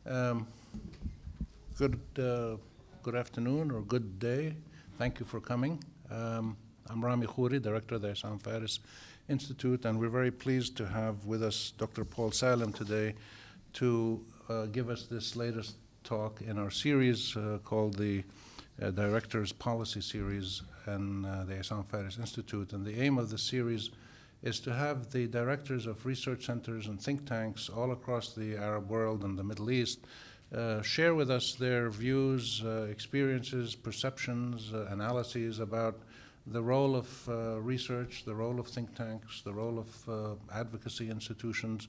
Um, good afternoon or good day. Thank you for coming. I'm Rami Khouri, Director of the Essam Faris Institute, and we're very pleased to have with us Dr. Paul Salem today to give us this latest talk in our series called the Director's Policy Series and the Essam Faris Institute. And the aim of the series is to have the directors of research centers and think tanks all across the Arab world and the Middle East share with us their views, experiences, perceptions, analyses about the role of research, the role of think tanks, the role of advocacy institutions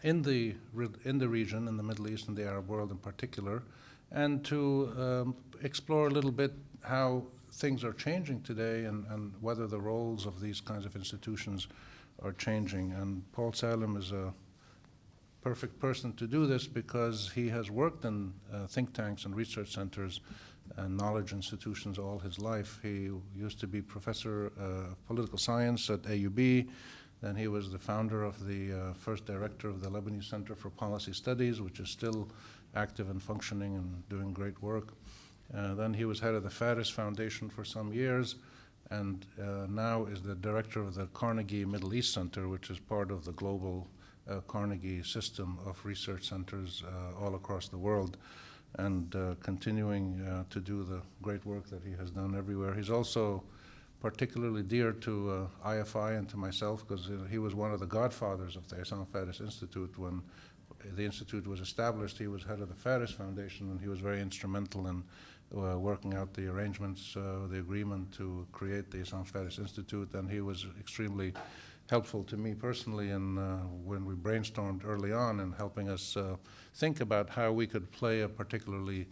in the region, in the Middle East and the Arab world in particular, and to explore a little bit how things are changing today and whether the roles of these kinds of institutions are changing. And Paul Salem is a perfect person to do this because he has worked in think tanks and research centers and knowledge institutions all his life. He used to be professor of political science at AUB. Then he was the founder of the first director of the Lebanese Center for Policy Studies, which is still active and functioning and doing great work. Then he was head of the Faris Foundation for some years, and now is the director of the Carnegie Middle East Center, which is part of the global Carnegie system of research centers all across the world, and continuing to do the great work that he has done everywhere. He's also particularly dear to IFI and to myself because he was one of the godfathers of the Essam Faris Institute. When the institute was established, he was head of the Faris Foundation, and he was very instrumental in working out the arrangements, the agreement to create the Essam Faris Institute, and he was extremely helpful to me personally when we brainstormed early on in helping us think about how we could play a particularly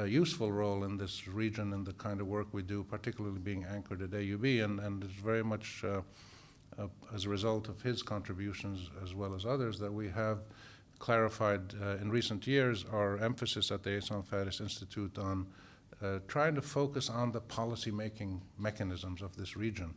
useful role in this region and the kind of work we do, particularly being anchored at AUB, and it's very much as a result of his contributions as well as others that we have clarified in recent years our emphasis at the Essam Faris Institute on trying to focus on the policy-making mechanisms of this region.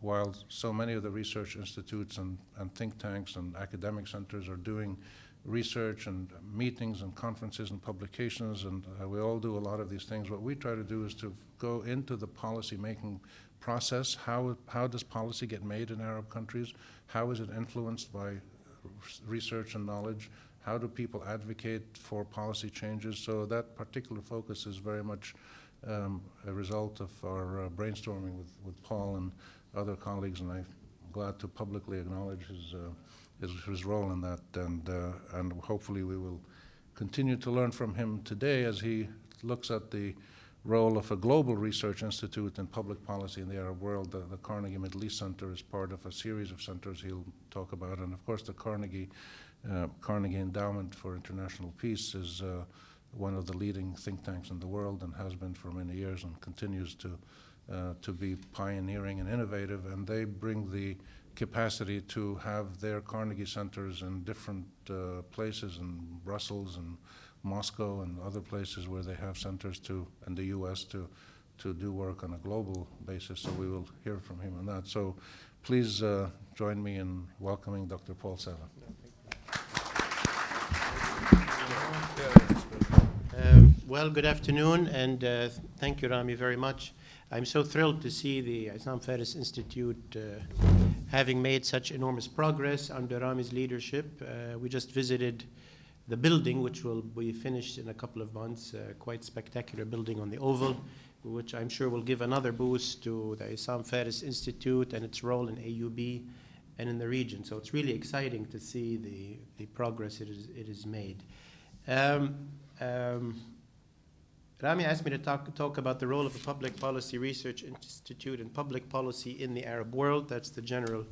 While so many of the research institutes and think tanks and academic centers are doing research and meetings and conferences and publications, and we all do a lot of these things, what we try to do is to go into the policy-making process. How does policy get made in Arab countries? How is it influenced by research and knowledge? How do people advocate for policy changes? So that particular focus is very much a result of our brainstorming with Paul and other colleagues, and I'm glad to publicly acknowledge his role in that, and hopefully we will continue to learn from him today as he looks at the role of a global research institute in public policy in the Arab world. The Carnegie Middle East Center is part of a series of centers he'll talk about, and of course the Carnegie Endowment for International Peace is one of the leading think tanks in the world and has been for many years and continues to be pioneering and innovative, and they bring the capacity to have their Carnegie centers in different places in Brussels and Moscow and other places where they have centers in the US to do work on a global basis, so we will hear from him on that. So please join me in welcoming Dr. Paul Salem. Well, good afternoon, and thank you, Rami, very much. I'm so thrilled to see the Essam Faris Institute having made such enormous progress under Rami's leadership. We just visited the building, which will be finished in a couple of months, quite spectacular building on the Oval, which I'm sure will give another boost to the Essam Faris Institute and its role in AUB and in the region. So it's really exciting to see the progress it has made. Rami asked me to talk about the role of a public policy research institute and public policy in the Arab world. That's the general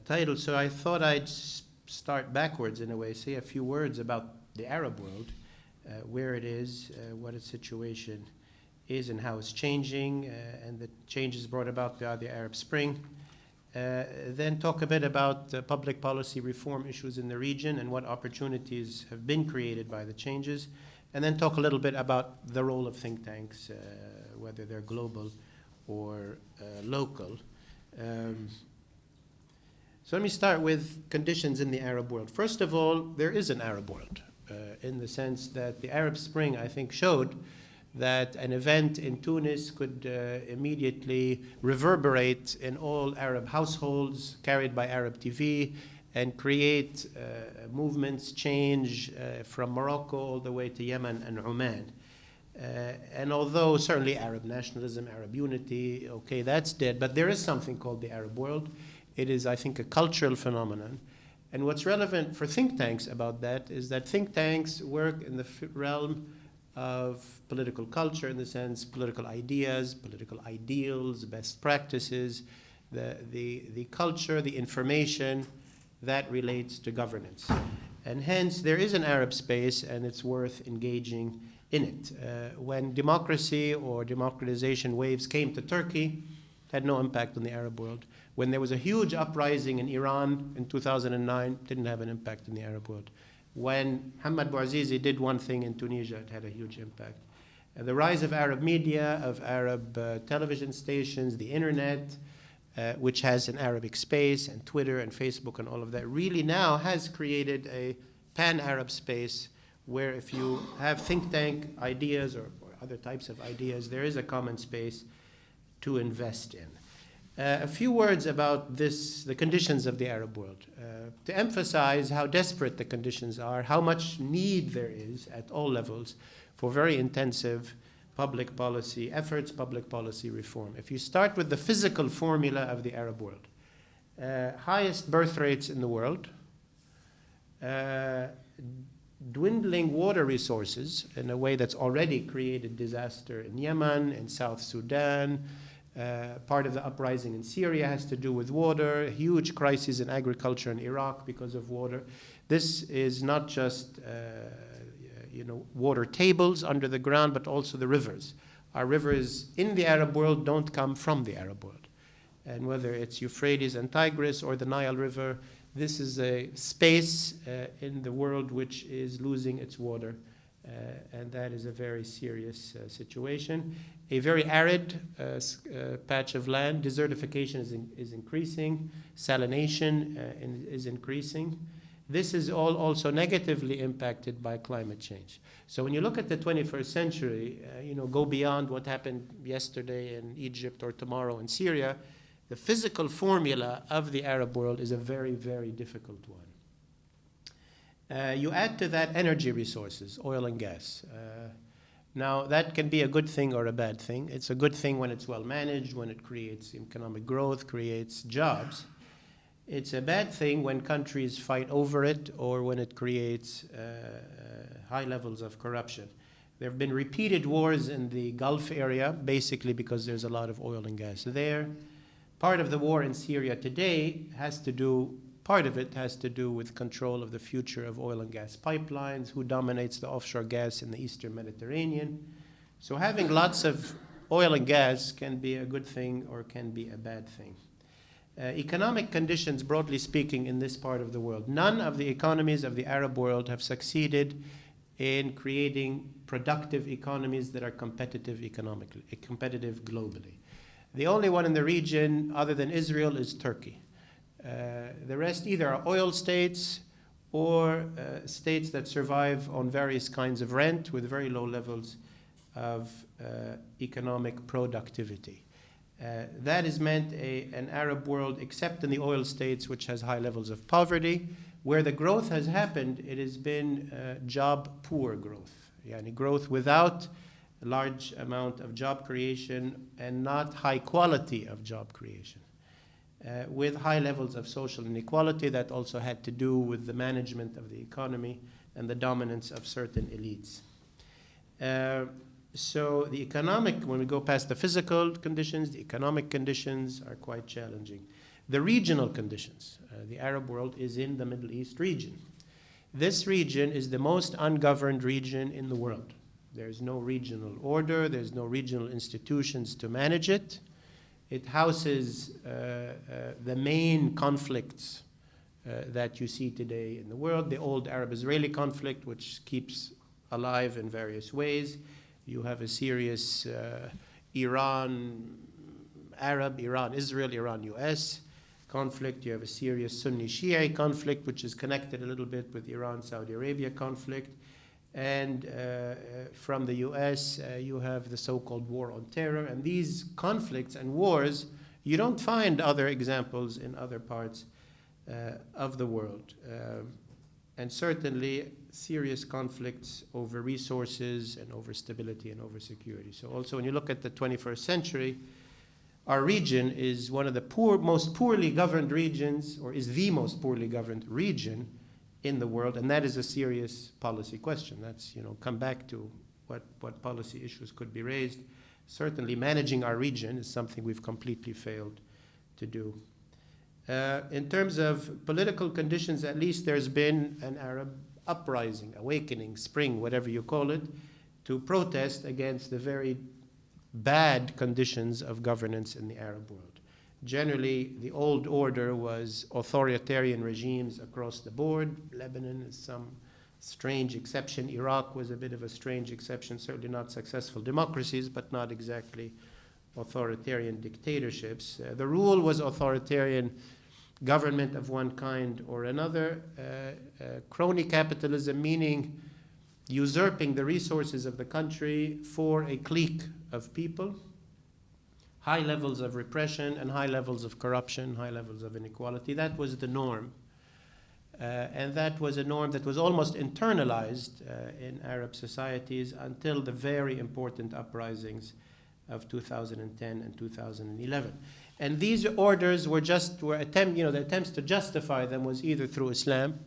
title. So I thought I'd start backwards in a way, say a few words about the Arab world, where it is, what its situation is and how it's changing, and the changes brought about by the Arab Spring. Then talk a bit about public policy reform issues in the region and what opportunities have been created by the changes. And then talk a little bit about the role of think tanks, whether they're global or local. So let me start with conditions in the Arab world. First of all, there is an Arab world. in the sense that the Arab Spring, I think, showed that an event in Tunis could immediately reverberate in all Arab households, carried by Arab TV, and create movements, change from Morocco all the way to Yemen and Oman. And although certainly Arab nationalism, Arab unity, okay, that's dead, but there is something called the Arab world. It is, I think, a cultural phenomenon. And what's relevant for think tanks about that is that think tanks work in the realm of political culture, in the sense political ideas, political ideals, best practices, the culture, the information that relates to governance. And hence, there is an Arab space, and it's worth engaging in it. When democracy or democratization waves came to Turkey, it had no impact on the Arab world. When there was a huge uprising in Iran in 2009, it didn't have an impact in the Arab world. When Mohammed Bouazizi did one thing in Tunisia, it had a huge impact. The rise of Arab media, of Arab television stations, the internet, which has an Arabic space, and Twitter and Facebook and all of that, really now has created a pan-Arab space where if you have think tank ideas or other types of ideas, there is a common space to invest in. A few words about the conditions of the Arab world, to emphasize how desperate the conditions are, how much need there is at all levels for very intensive public policy efforts, public policy reform. If you start with the physical formula of the Arab world, highest birth rates in the world, dwindling water resources in a way that's already created disaster in Yemen, in South Sudan. Part of the uprising in Syria has to do with water, huge crises in agriculture in Iraq because of water. This is not just water tables under the ground, but also the rivers. Our rivers in the Arab world don't come from the Arab world. And whether it's Euphrates and Tigris or the Nile River, this is a space in the world which is losing its water, and that is a very serious situation. A very arid patch of land, desertification is increasing, salination is increasing. This is all also negatively impacted by climate change. So when you look at the 21st century, go beyond what happened yesterday in Egypt or tomorrow in Syria, the physical formula of the Arab world is a very, very difficult one. You add to that energy resources, oil and gas. Now, that can be a good thing or a bad thing. It's a good thing when it's well managed, when it creates economic growth, creates jobs. It's a bad thing when countries fight over it or when it creates high levels of corruption. There have been repeated wars in the Gulf area, basically because there's a lot of oil and gas there. Part of the war in Syria today part of it has to do with control of the future of oil and gas pipelines, who dominates the offshore gas in the Eastern Mediterranean. So having lots of oil and gas can be a good thing or can be a bad thing. Economic conditions, broadly speaking, in this part of the world. None of the economies of the Arab world have succeeded in creating productive economies that are competitive globally. The only one in the region, other than Israel, is Turkey. The rest either are oil states or states that survive on various kinds of rent with very low levels of economic productivity. That has meant an Arab world, except in the oil states, which has high levels of poverty. Where the growth has happened, it has been job-poor growth, growth without a large amount of job creation and not high quality of job creation. With high levels of social inequality that also had to do with the management of the economy and the dominance of certain elites. So the economic, when we go past the physical conditions, the economic conditions are quite challenging. The regional conditions, the Arab world is in the Middle East region. This region is the most ungoverned region in the world. There's no regional order, there's no regional institutions to manage it. It houses the main conflicts that you see today in the world, the old Arab-Israeli conflict, which keeps alive in various ways. You have a serious Iran-Arab, Iran-Israel, Iran-US conflict. You have a serious Sunni-Shia conflict, which is connected a little bit with Iran-Saudi Arabia conflict. And from the US, you have the so-called war on terror. And these conflicts and wars, you don't find other examples in other parts of the world. And certainly serious conflicts over resources and over stability and over security. So also when you look at the 21st century, our region is one of the most poorly governed regions, or is the most poorly governed region in the world, and that is a serious policy question. That's, come back to what policy issues could be raised. Certainly managing our region is something we've completely failed to do. In terms of political conditions, at least there's been an Arab uprising, awakening, spring, whatever you call it, to protest against the very bad conditions of governance in the Arab world. Generally, the old order was authoritarian regimes across the board. Lebanon is some strange exception. Iraq was a bit of a strange exception, certainly not successful democracies, but not exactly authoritarian dictatorships. The rule was authoritarian government of one kind or another. Crony capitalism, meaning usurping the resources of the country for a clique of people. High levels of repression and high levels of corruption, high levels of inequality. That was the norm. And that was a norm that was almost internalized in Arab societies until the very important uprisings of 2010 and 2011. And these orders were the attempts to justify them was either through Islam,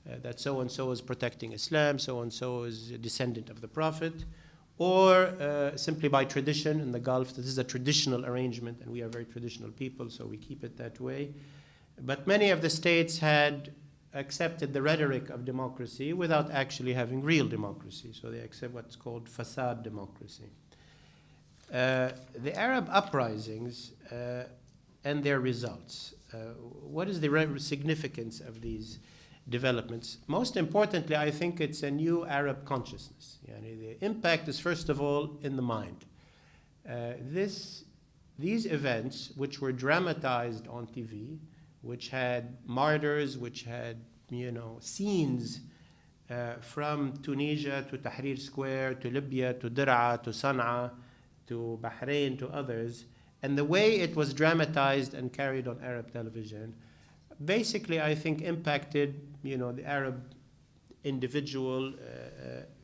that so-and-so is protecting Islam, so-and-so is a descendant of the Prophet, or simply by tradition in the Gulf. This is a traditional arrangement, and we are very traditional people, so we keep it that way. But many of the states had accepted the rhetoric of democracy without actually having real democracy. So they accept what's called facade democracy. The Arab uprisings and their results. What is the significance of these developments? Most importantly, I think it's a new Arab consciousness. The impact is, first of all, in the mind. These events, which were dramatized on TV, which had martyrs, which had, scenes from Tunisia to Tahrir Square, to Libya, to Dir'a, to Sana'a, to Bahrain, to others, and the way it was dramatized and carried on Arab television, basically, I think, impacted, the Arab individual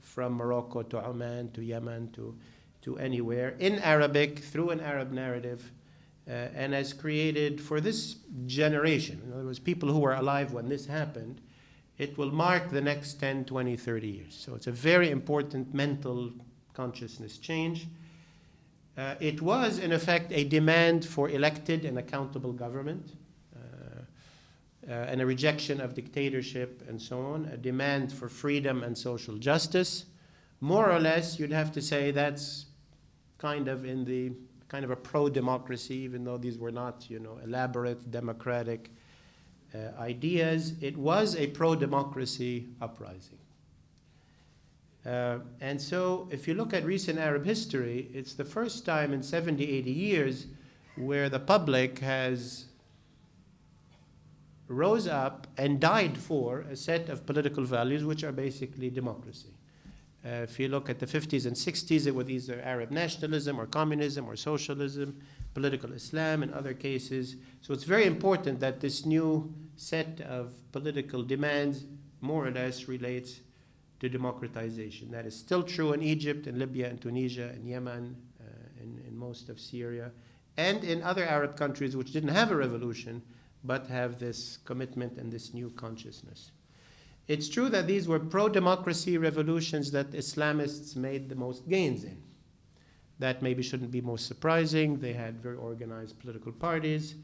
from Morocco to Oman to Yemen to anywhere in Arabic through an Arab narrative, and has created for this generation, in other words, people who were alive when this happened, it will mark the next 10, 20, 30 years. So it's a very important mental consciousness change. It was, in effect, a demand for elected and accountable government, and a rejection of dictatorship and so on, a demand for freedom and social justice. More or less, you'd have to say that's kind of a pro-democracy, even though these were not, elaborate democratic ideas. It was a pro-democracy uprising. And so if you look at recent Arab history, it's the first time in 70, 80 years where the public has rose up and died for a set of political values which are basically democracy. If you look at the 50s and 60s, it was either Arab nationalism or communism or socialism, political Islam in other cases. So it's very important that this new set of political demands more or less relates to democratization. That is still true in Egypt, in Libya, in Tunisia, in Yemen, in most of Syria, and in other Arab countries which didn't have a revolution, but have this commitment and this new consciousness. It's true that these were pro-democracy revolutions that Islamists made the most gains in. That maybe shouldn't be most surprising. They had very organized political parties,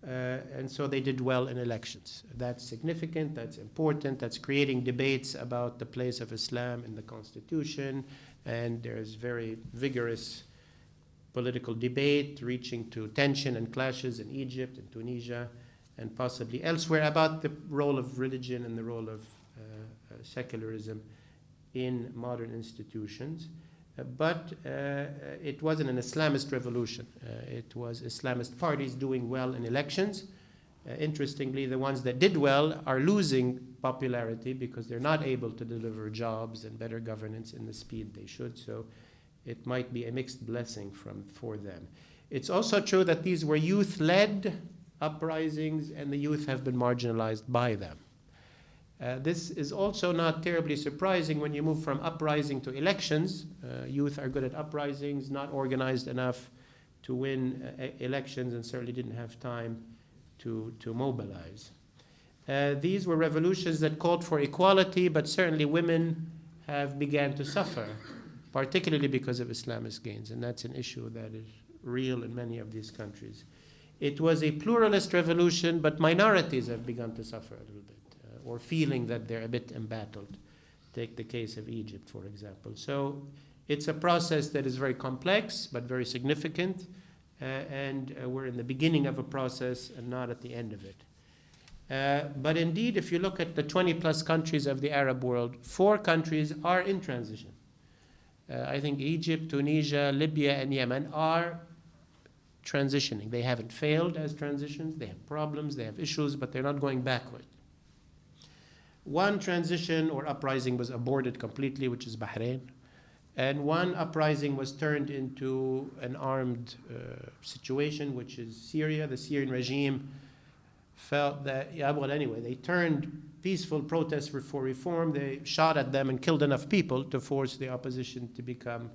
and so they did well in elections. That's significant, that's important, that's creating debates about the place of Islam in the constitution, and there's very vigorous political debate reaching to tension and clashes in Egypt and Tunisia and possibly elsewhere about the role of religion and the role of secularism in modern institutions. But it wasn't an Islamist revolution. It was Islamist parties doing well in elections, Interestingly, the ones that did well are losing popularity because they're not able to deliver jobs and better governance in the speed they should. So it might be a mixed blessing for them. It's also true that these were youth-led uprisings, and the youth have been marginalized by them. This is also not terribly surprising when you move from uprising to elections. Youth are good at uprisings, not organized enough to win elections, and certainly didn't have time to mobilize. These were revolutions that called for equality, but certainly women have began to suffer, particularly because of Islamist gains, and that's an issue that is real in many of these countries. It was a pluralist revolution, but minorities have begun to suffer a little bit, or feeling that they're a bit embattled. Take the case of Egypt, for example. So it's a process that is very complex, but very significant, and we're in the beginning of a process and not at the end of it. But indeed, if you look at the 20-plus countries of the Arab world, 4 countries are in transition. I think Egypt, Tunisia, Libya, and Yemen are transitioning. They haven't failed as transitions. They have problems, they have issues, but they're not going backward. One transition or uprising was aborted completely, which is Bahrain. And one uprising was turned into an armed situation, which is Syria. The Syrian regime felt that, they turned peaceful protests for reform. They shot at them and killed enough people to force the opposition to become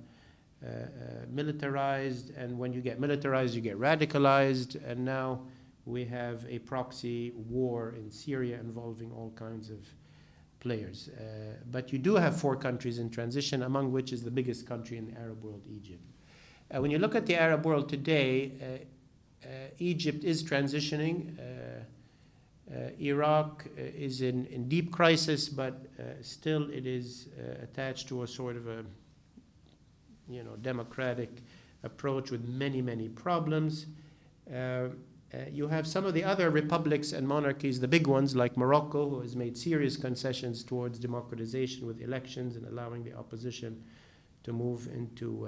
militarized. And when you get militarized, you get radicalized. And now we have a proxy war in Syria involving all kinds of players. But you do have 4 countries in transition, among which is the biggest country in the Arab world, Egypt. When you look at the Arab world today, Egypt is transitioning. Iraq is in deep crisis, but still it is attached to a sort of a democratic approach with many, many problems. You have some of the other republics and monarchies, the big ones like Morocco, who has made serious concessions towards democratization with elections and allowing the opposition to move into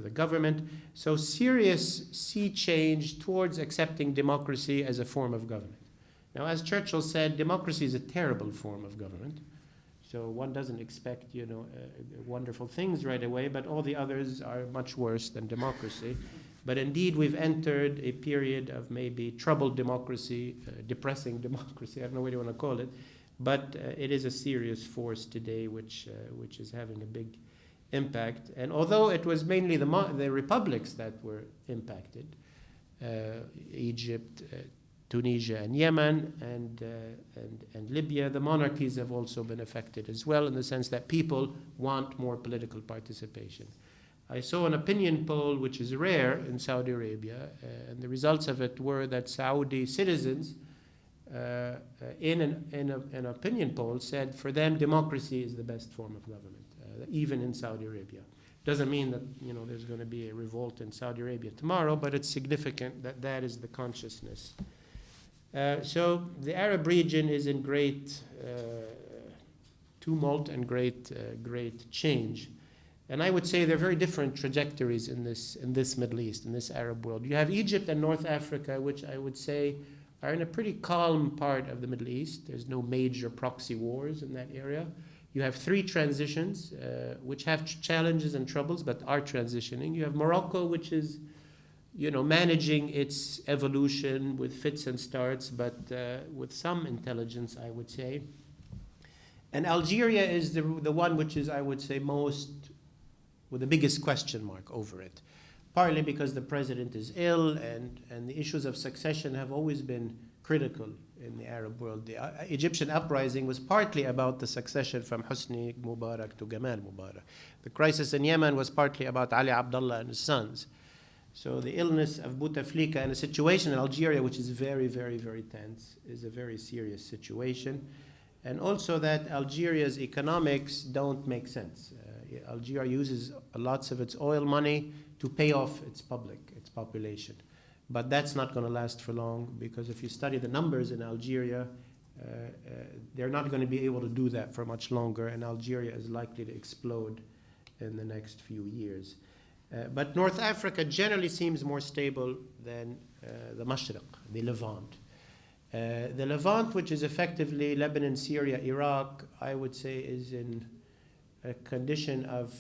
the government. So serious sea change towards accepting democracy as a form of government. Now, as Churchill said, democracy is a terrible form of government. So one doesn't expect, wonderful things right away, but all the others are much worse than democracy. But indeed, we've entered a period of maybe troubled democracy, depressing democracy, I don't know what you want to call it, but it is a serious force today which is having a big impact. And although it was mainly the republics that were impacted, Egypt, Tunisia, and Yemen, and Libya, the monarchies have also been affected as well, in the sense that people want more political participation. I saw an opinion poll, which is rare in Saudi Arabia, and the results of it were that Saudi citizens, in an opinion poll, said for them democracy is the best form of government, even in Saudi Arabia. Doesn't mean that there's going to be a revolt in Saudi Arabia tomorrow, but it's significant that that is the consciousness. So the Arab region is in great tumult and great change. And I would say there are very different trajectories in this Middle East, in this Arab world. You have Egypt and North Africa, which I would say are in a pretty calm part of the Middle East. There's no major proxy wars in that area. You have 3 transitions, which have challenges and troubles, but are transitioning. You have Morocco, which is, managing its evolution with fits and starts, but with some intelligence, I would say. And Algeria is the one which is, I would say, with the biggest question mark over it, partly because the president is ill, and the issues of succession have always been critical in the Arab world. The Egyptian uprising was partly about the succession from Hosni Mubarak to Gamal Mubarak. The crisis in Yemen was partly about Ali Abdullah and his sons. So the illness of Bouteflika and the situation in Algeria, which is very, very, very tense, is a very serious situation. And also that Algeria's economics don't make sense. Algeria uses lots of its oil money to pay off its population. But that's not going to last for long, because if you study the numbers in Algeria, they're not going to be able to do that for much longer, and Algeria is likely to explode in the next few years. But North Africa generally seems more stable than the Mashriq, the Levant. The Levant, which is effectively Lebanon, Syria, Iraq, I would say is in a condition of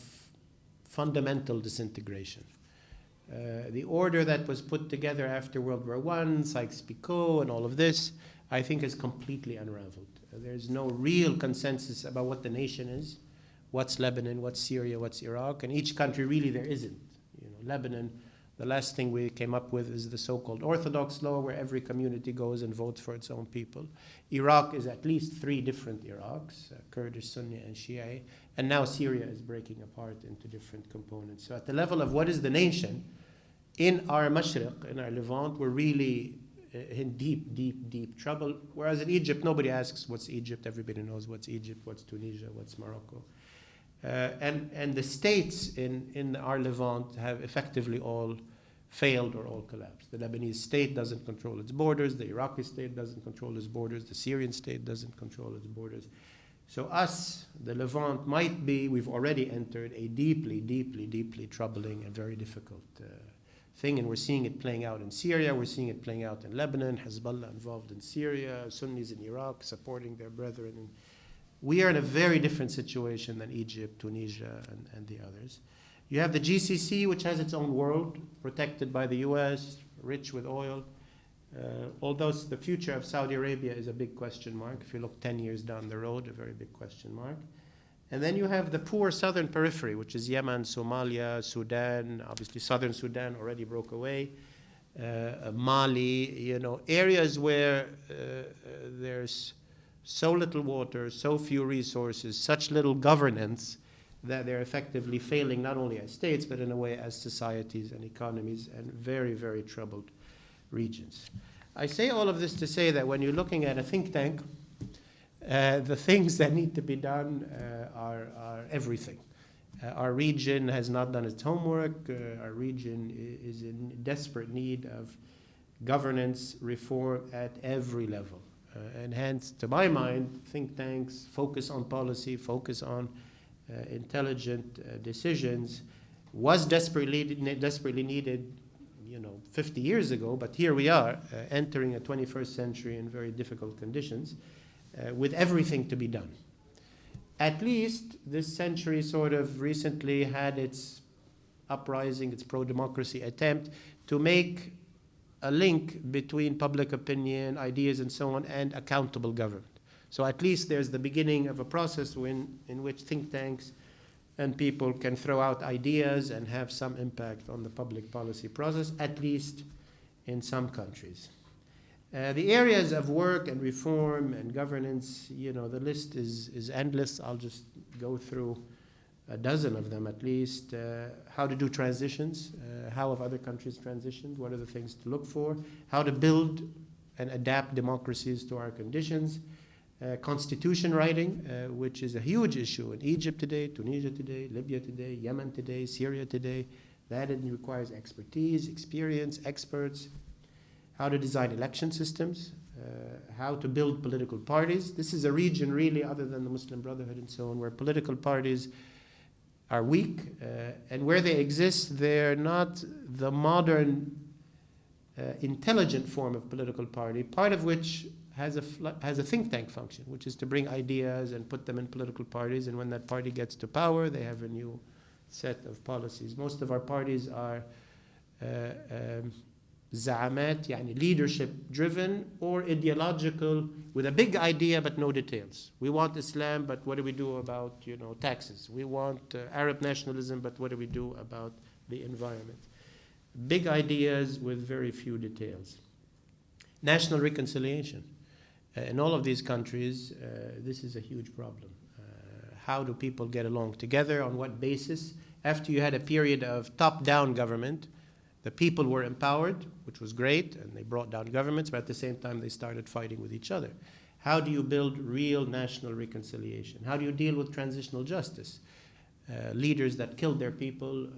fundamental disintegration. The order that was put together after World War I, Sykes-Picot and all of this, I think is completely unraveled. There's no real consensus about what the nation is, what's Lebanon, what's Syria, what's Iraq, and each country really there isn't. You know, Lebanon, the last thing we came up with is the so-called Orthodox law, where every community goes and votes for its own people. Iraq is at least 3 different Iraqs, Kurdish, Sunni, and Shia, and now Syria is breaking apart into different components. So at the level of what is the nation, in our Mashriq, in our Levant, we're really in deep, deep, deep trouble. Whereas in Egypt, nobody asks what's Egypt. Everybody knows what's Egypt, what's Tunisia, what's Morocco. And the states in our Levant have effectively all failed or all collapsed. The Lebanese state doesn't control its borders. The Iraqi state doesn't control its borders. The Syrian state doesn't control its borders. So us, the Levant, might be, we've already entered a deeply, deeply, deeply troubling and very difficult thing, and we're seeing it playing out in Syria, we're seeing it playing out in Lebanon, Hezbollah involved in Syria, Sunnis in Iraq supporting their brethren. And we are in a very different situation than Egypt, Tunisia, and the others. You have the GCC, which has its own world, protected by the US, rich with oil. Although the future of Saudi Arabia is a big question mark. If you look 10 years down the road, a very big question mark. And then you have the poor southern periphery, which is Yemen, Somalia, Sudan. Obviously, southern Sudan already broke away. Mali, you know, areas where there's so little water, so few resources, such little governance that they're effectively failing not only as states, but in a way as societies and economies, and very, very troubled regions. I say all of this to say that when you're looking at a think tank, the things that need to be done are everything. Our region has not done its homework. Our region is in desperate need of governance reform at every level. And hence, to my mind, think tanks focus on policy, focus on intelligent decisions was desperately needed, you know, 50 years ago. But here we are, entering a 21st century in very difficult conditions. With everything to be done. At least this century sort of recently had its uprising, its pro-democracy attempt to make a link between public opinion, ideas, and so on, and accountable government. So at least there's the beginning of a process in which think tanks and people can throw out ideas and have some impact on the public policy process, at least in some countries. The areas of work and reform and governance, you know, the list is endless. I'll just go through a dozen of them at least. How to do transitions, how have other countries transitioned, what are the things to look for, how to build and adapt democracies to our conditions, constitution writing, which is a huge issue in Egypt today, Tunisia today, Libya today, Yemen today, Syria today. That requires expertise, experience, experts. How to design election systems, how to build political parties. This is a region really, other than the Muslim Brotherhood and so on, where political parties are weak, and where they exist, they're not the modern, intelligent form of political party, part of which has a think tank function, which is to bring ideas and put them in political parties, and when that party gets to power, they have a new set of policies. Most of our parties are za'amat, yani leadership driven, or ideological with a big idea but no details. We want Islam, but what do we do about, you know, taxes? We want Arab nationalism, but what do we do about the environment? Big ideas with very few details. National reconciliation. In all of these countries, this is a huge problem. How do people get along together? On what basis? After you had a period of top-down government, the people were empowered, which was great, and they brought down governments, but at the same time they started fighting with each other. How do you build real national reconciliation? How do you deal with transitional justice? Leaders that killed their people,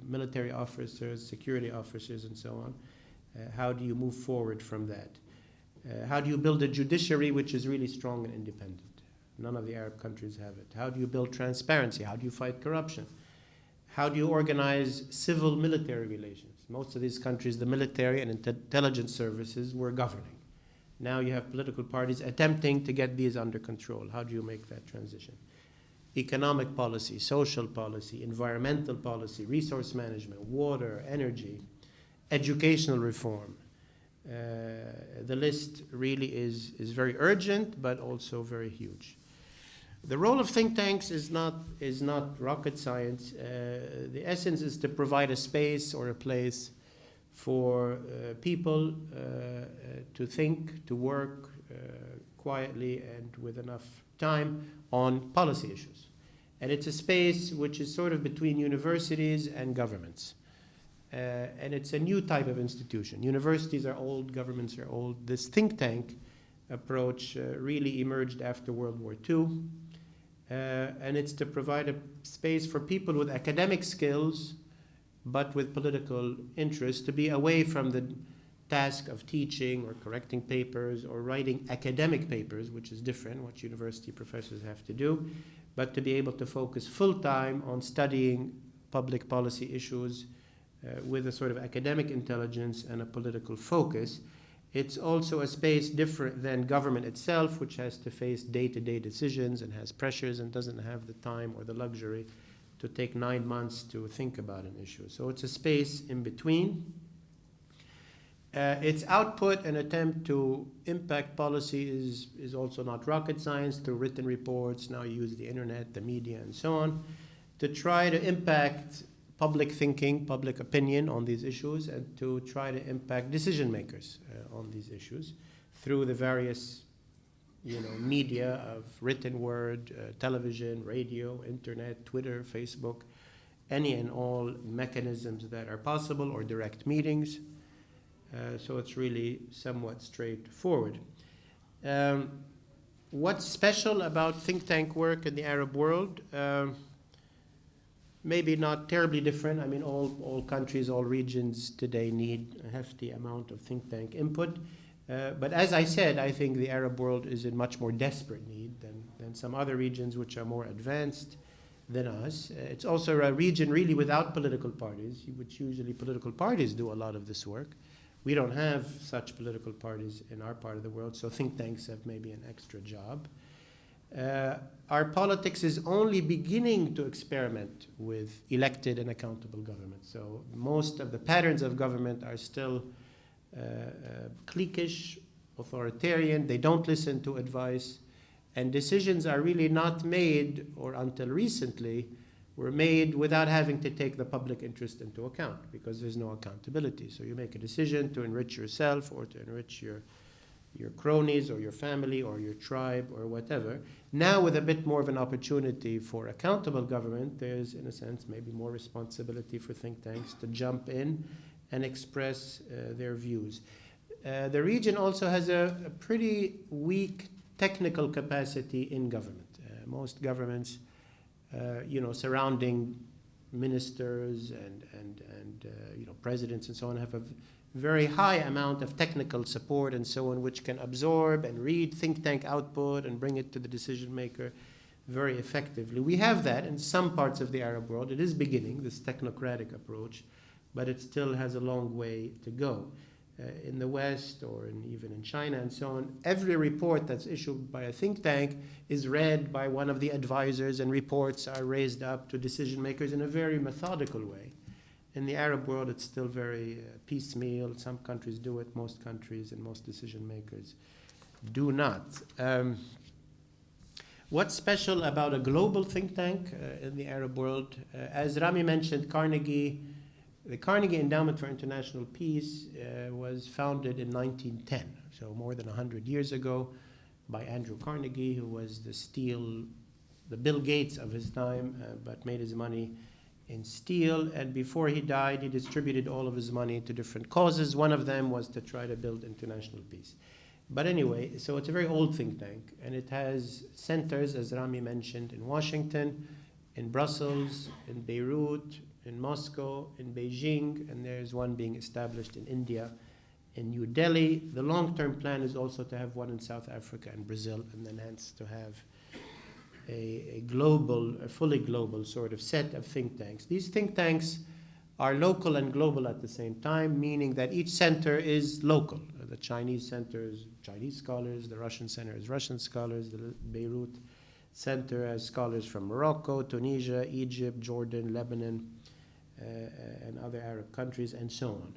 military officers, security officers, and so on. How do you move forward from that? How do you build a judiciary which is really strong and independent? None of the Arab countries have it. How do you build transparency? How do you fight corruption? How do you organize civil-military relations? Most of these countries, the military and intelligence services were governing. Now you have political parties attempting to get these under control. How do you make that transition? Economic policy, social policy, environmental policy, resource management, water, energy, educational reform. The list really is very urgent, but also very huge. The role of think tanks is not rocket science. The essence is to provide a space or a place for people to think, to work quietly and with enough time on policy issues. And it's a space which is sort of between universities and governments. And it's a new type of institution. Universities are old, governments are old. This think tank approach really emerged after World War II. And it's to provide a space for people with academic skills, but with political interest, to be away from the task of teaching or correcting papers or writing academic papers, which is different, what university professors have to do, but to be able to focus full-time on studying public policy issues with a sort of academic intelligence and a political focus. It's also a space different than government itself, which has to face day-to-day decisions and has pressures and doesn't have the time or the luxury to take 9 months to think about an issue. So it's a space in between. Its output, an attempt to impact policy, is also not rocket science, through written reports. Now you use the internet, the media, and so on, to try to impact public thinking, public opinion on these issues, and to try to impact decision makers on these issues through the various media of written word, television, radio, internet, Twitter, Facebook, any and all mechanisms that are possible, or direct meetings. So it's really somewhat straightforward. What's special about think tank work in the Arab world? Maybe not terribly different. I mean, all countries, all regions today need a hefty amount of think tank input. But as I said, I think the Arab world is in much more desperate need than some other regions which are more advanced than us. It's also a region really without political parties, which usually political parties do a lot of this work. We don't have such political parties in our part of the world, so think tanks have maybe an extra job. Our politics is only beginning to experiment with elected and accountable government. So most of the patterns of government are still cliquish, authoritarian. They don't listen to advice, and decisions are really not made, or until recently were made, without having to take the public interest into account, because there's no accountability. So you make a decision to enrich yourself or to enrich your cronies or your family or your tribe or whatever. Now, with a bit more of an opportunity for accountable government, there's, in a sense, maybe more responsibility for think tanks to jump in and express their views. The region also has a pretty weak technical capacity in government. Most governments, surrounding ministers and presidents and so on, have a very high amount of technical support and so on, which can absorb and read think tank output and bring it to the decision maker very effectively. We have that in some parts of the Arab world. It is beginning, this technocratic approach, but it still has a long way to go. In the West, or even in China and so on, every report that's issued by a think tank is read by one of the advisors, and reports are raised up to decision makers in a very methodical way. In the Arab world, it's still very piecemeal. Some countries do it, most countries and most decision makers do not. What's special about a global think tank in the Arab world? As Rami mentioned, the Carnegie Endowment for International Peace was founded in 1910, so more than 100 years ago, by Andrew Carnegie, who was the Bill Gates of his time, but made his money in steel. And before he died, he distributed all of his money to different causes. One of them was to try to build international peace. But anyway, so it's a very old think tank, and it has centers, as Rami mentioned, in Washington, in Brussels, in Beirut, in Moscow, in Beijing, and there's one being established in India, in New Delhi. The long-term plan is also to have one in South Africa and Brazil, and then hence to have a fully global sort of set of think tanks. These think tanks are local and global at the same time, meaning that each center is local. The Chinese center is Chinese scholars, the Russian center is Russian scholars, the Beirut Center has scholars from Morocco, Tunisia, Egypt, Jordan, Lebanon, and other Arab countries, and so on.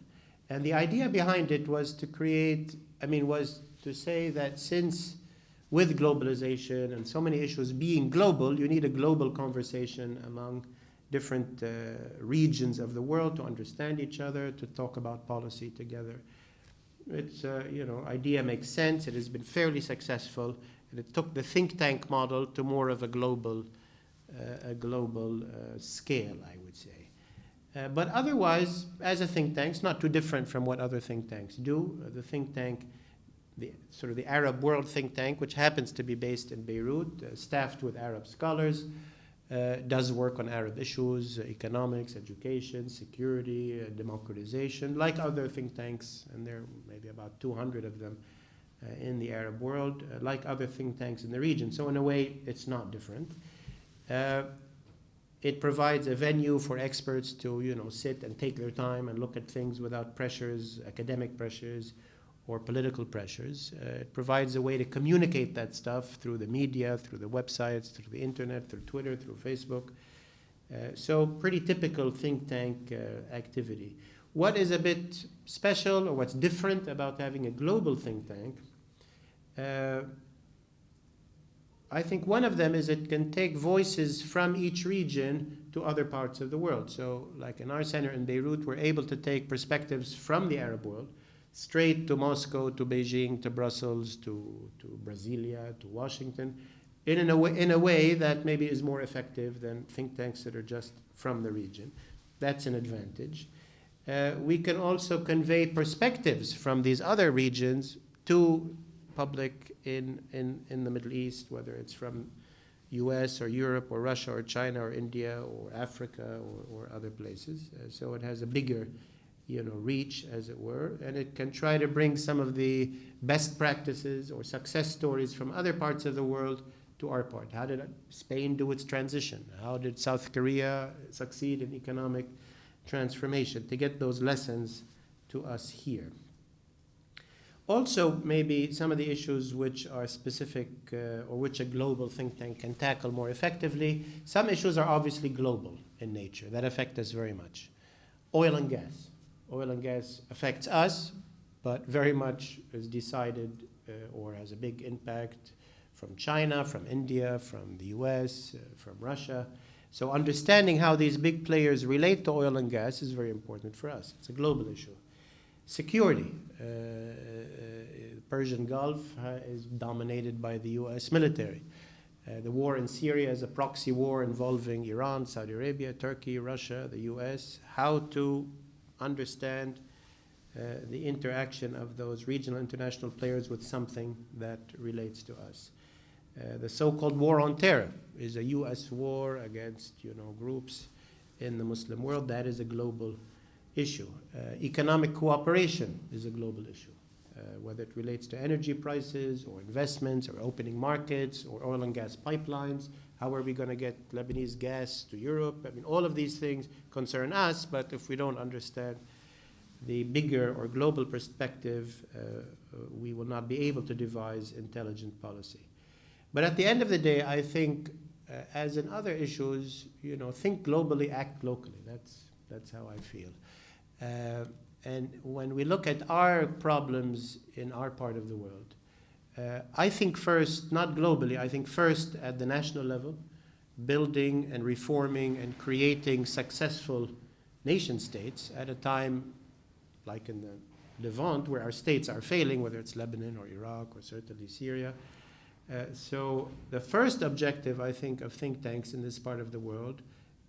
And the idea behind it was to create, was to say that since with globalization and so many issues being global, you need a global conversation among different regions of the world to understand each other, to talk about policy together. It's, idea makes sense. It has been fairly successful. And it took the think tank model to more of a global scale, I would say. But otherwise, as a think tank, it's not too different from what other think tanks do. The think tank, the Arab World think tank, which happens to be based in Beirut, staffed with Arab scholars, does work on Arab issues, economics, education, security, democratization, like other think tanks, and there are maybe about 200 of them in the Arab world, like other think tanks in the region. So in a way, it's not different. It provides a venue for experts to, sit and take their time and look at things without pressures, academic pressures, or political pressures. It provides a way to communicate that stuff through the media, through the websites, through the internet, through Twitter, through Facebook. So pretty typical think tank activity. What is a bit special or what's different about having a global think tank? I think one of them is it can take voices from each region to other parts of the world. So like in our center in Beirut, we're able to take perspectives from the Arab world straight to Moscow, to Beijing, to Brussels, to Brasilia, to Washington, in a way that maybe is more effective than think tanks that are just from the region. That's an advantage. We can also convey perspectives from these other regions to public in the Middle East, whether it's from US or Europe or Russia or China or India or Africa or other places. So it has a bigger reach, as it were, and it can try to bring some of the best practices or success stories from other parts of the world to our part. How did Spain do its transition? How did South Korea succeed in economic transformation? To get those lessons to us here. Also, maybe some of the issues which are specific or which a global think tank can tackle more effectively. Some issues are obviously global in nature that affect us very much. Oil and gas. Oil and gas affects us, but very much is decided or has a big impact from China, from India, from the US, from Russia. So understanding how these big players relate to oil and gas is very important for us. It's a global issue. Security. Persian Gulf is dominated by the US military. The war in Syria is a proxy war involving Iran, Saudi Arabia, Turkey, Russia, the US. How to understand the interaction of those regional international players with something that relates to us. The so-called war on terror is a US war against groups in the Muslim world. That is a global issue. Economic cooperation is a global issue, whether it relates to energy prices or investments or opening markets or oil and gas pipelines. How are we going to get Lebanese gas to Europe? All of these things concern us, but if we don't understand the bigger or global perspective, we will not be able to devise intelligent policy. But at the end of the day, I think, as in other issues, think globally, act locally. That's how I feel. And when we look at our problems in our part of the world, I think first, not globally, I think first at the national level, building and reforming and creating successful nation states at a time like in the Levant, where our states are failing, whether it's Lebanon or Iraq or certainly Syria. So the first objective, I think, of think tanks in this part of the world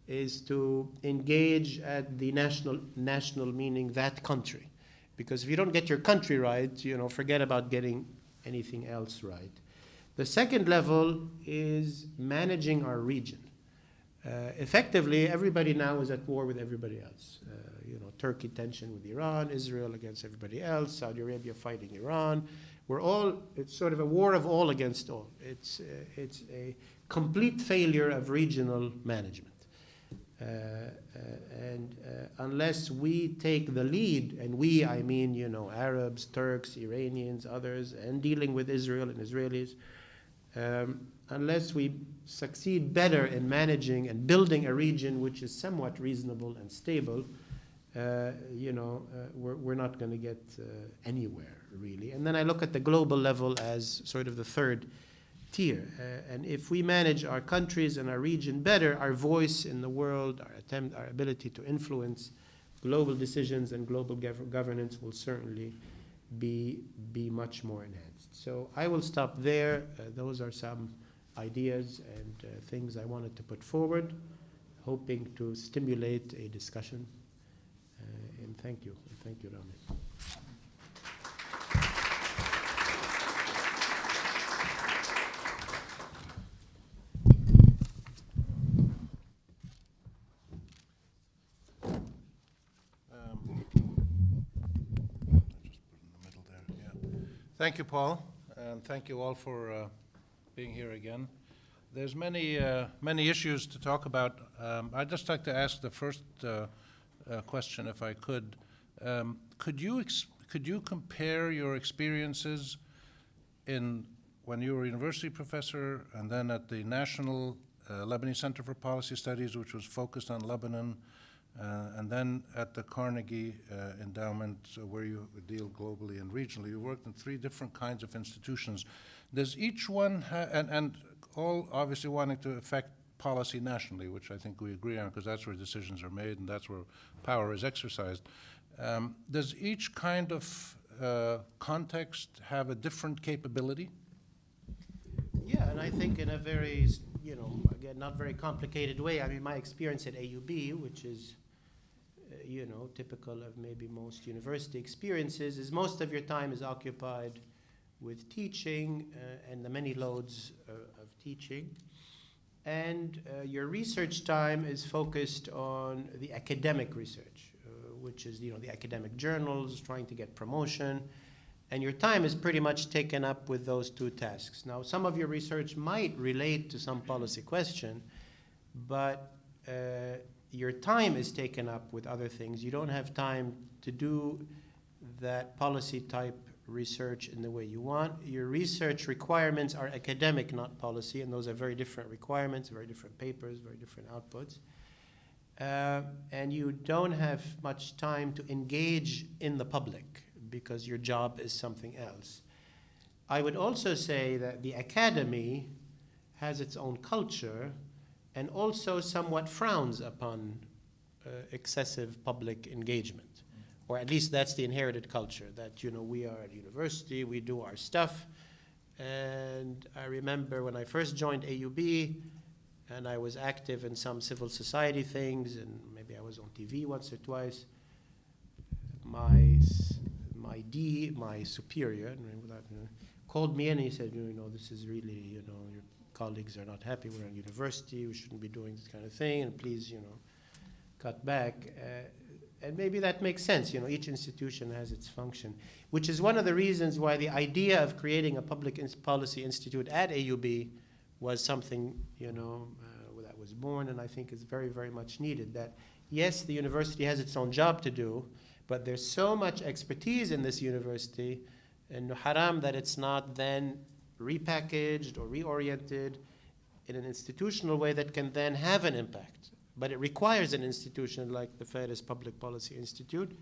is to engage at the national meaning that country. Because if you don't get your country right, forget about getting anything else right. The second level is managing our region. Effectively, everybody now is at war with everybody else. Turkey tension with Iran, Israel against everybody else, Saudi Arabia fighting Iran. It's sort of a war of all against all. It's a complete failure of regional management. And unless we take the lead, and we, I mean, Arabs, Turks, Iranians, others, and dealing with Israel and Israelis, unless we succeed better in managing and building a region which is somewhat reasonable and stable, we're not going to get anywhere, really. And then I look at the global level as sort of the third tier. And if we manage our countries and our region better, our voice in the world, our ability to influence global decisions and global governance will certainly be much more enhanced. So I will stop there. Those are some ideas and things I wanted to put forward, hoping to stimulate a discussion. And thank you. Thank you, Rami. Thank you, Paul, and thank you all for being here again. There's many issues to talk about. I'd just like to ask the first question, if I could. Could you compare your experiences when you were a university professor and then at the National Lebanese Center for Policy Studies, which was focused on Lebanon, and then at the Carnegie Endowment, where you deal globally and regionally? You worked in 3 different kinds of institutions. Does each one and all obviously wanting to affect policy nationally, which I think we agree on, because that's where decisions are made and that's where power is exercised. Does each kind of context have a different capability? Yeah, and I think in a very, again, not very complicated way. I mean, my experience at AUB, which is, typical of maybe most university experiences, is most of your time is occupied with teaching and the many loads of teaching. And your research time is focused on the academic research, which is, the academic journals, trying to get promotion. And your time is pretty much taken up with those 2 tasks. Now, some of your research might relate to some policy question, but your time is taken up with other things. You don't have time to do that policy type research in the way you want. Your research requirements are academic, not policy, and those are very different requirements, very different papers, very different outputs. And you don't have much time to engage in the public because your job is something else. I would also say that the academy has its own culture and also somewhat frowns upon excessive public engagement. Or at least that's the inherited culture, that, we are at university, we do our stuff. And I remember when I first joined AUB, and I was active in some civil society things, and maybe I was on TV once or twice, my superior, called me in and he said, this is really, your colleagues are not happy, we're in university, we shouldn't be doing this kind of thing, and please, cut back. And maybe that makes sense. Each institution has its function, which is one of the reasons why the idea of creating a public policy institute at AUB was something, that was born, and I think is very, very much needed. That, yes, the university has its own job to do, but there's so much expertise in this university, and haram that it's not then repackaged or reoriented in an institutional way that can then have an impact. But it requires an institution like the Faris Public Policy Institute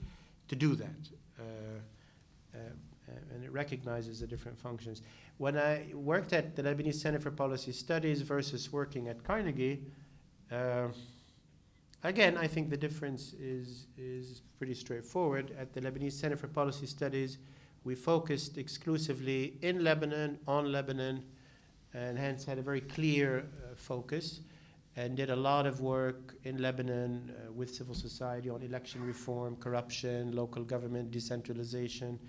to do that. And it recognizes the different functions. When I worked at the Lebanese Center for Policy Studies versus working at Carnegie, again, I think the difference is pretty straightforward. At the Lebanese Center for Policy Studies, we focused exclusively in Lebanon, on Lebanon, and hence had a very clear focus, and did a lot of work in Lebanon with civil society on election reform, corruption, local government decentralization.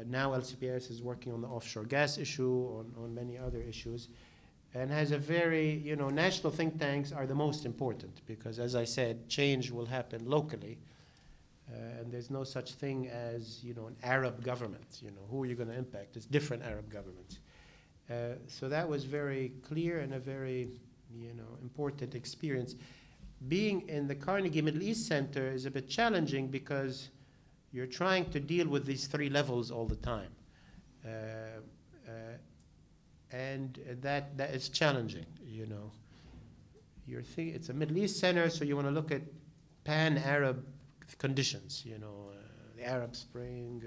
Now LCPS is working on the offshore gas issue, on many other issues, and has a very, national think tanks are the most important because, as I said, change will happen locally. And there's no such thing as, an Arab government. Who are you going to impact? It's different Arab governments. So that was very clear and a very, important experience. being in the Carnegie Middle East Center is a bit challenging because you're trying to deal with these three levels all the time. And that is challenging, you know. It's a Middle East Center, so you want to look at pan-Arab conditions, you know, the Arab Spring,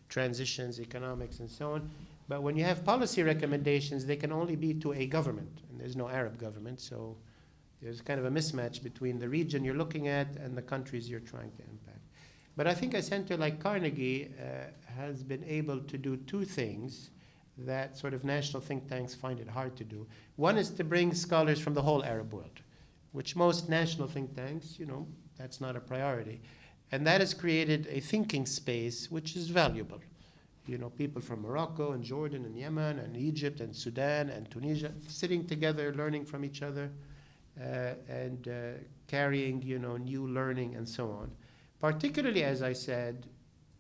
transitions, economics, and so on. But when you have policy recommendations, they can only be to a government, and there's no Arab government, so there's kind of a mismatch between the region you're looking at and the countries you're trying to impact. But I think a center like Carnegie has been able to do two things that sort of national think tanks find it hard to do. One is to bring scholars from the whole Arab world, which most national think tanks, you know, that's not a priority. And that has created a thinking space which is valuable. You know, people from Morocco and Jordan and Yemen and Egypt and Sudan and Tunisia sitting together, learning from each other, and carrying, you know, new learning and so on. Particularly, as I said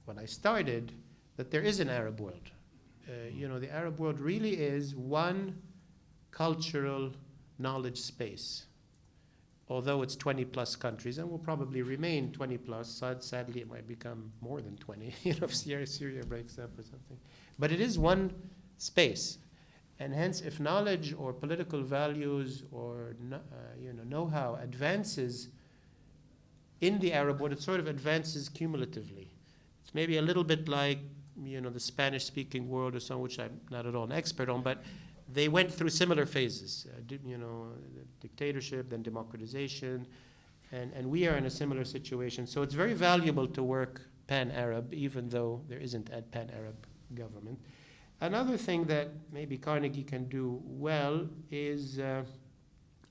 when I started, that there is an Arab world. You know, the Arab world really is one cultural knowledge space, although it's 20 plus countries and will probably remain 20 plus. Sadly, it might become more than 20, you know, if Syria breaks up or something. But it is one space. And hence, if knowledge or political values or you know, know-how advances in the Arab world, it sort of advances cumulatively. It's maybe a little bit like, you know, the Spanish-speaking world or something, which I'm not at all an expert on, but they went through similar phases, you know, dictatorship, then democratization, and we are in a similar situation. So it's very valuable to work pan-Arab, even though there isn't a pan-Arab government. Another thing that maybe Carnegie can do well is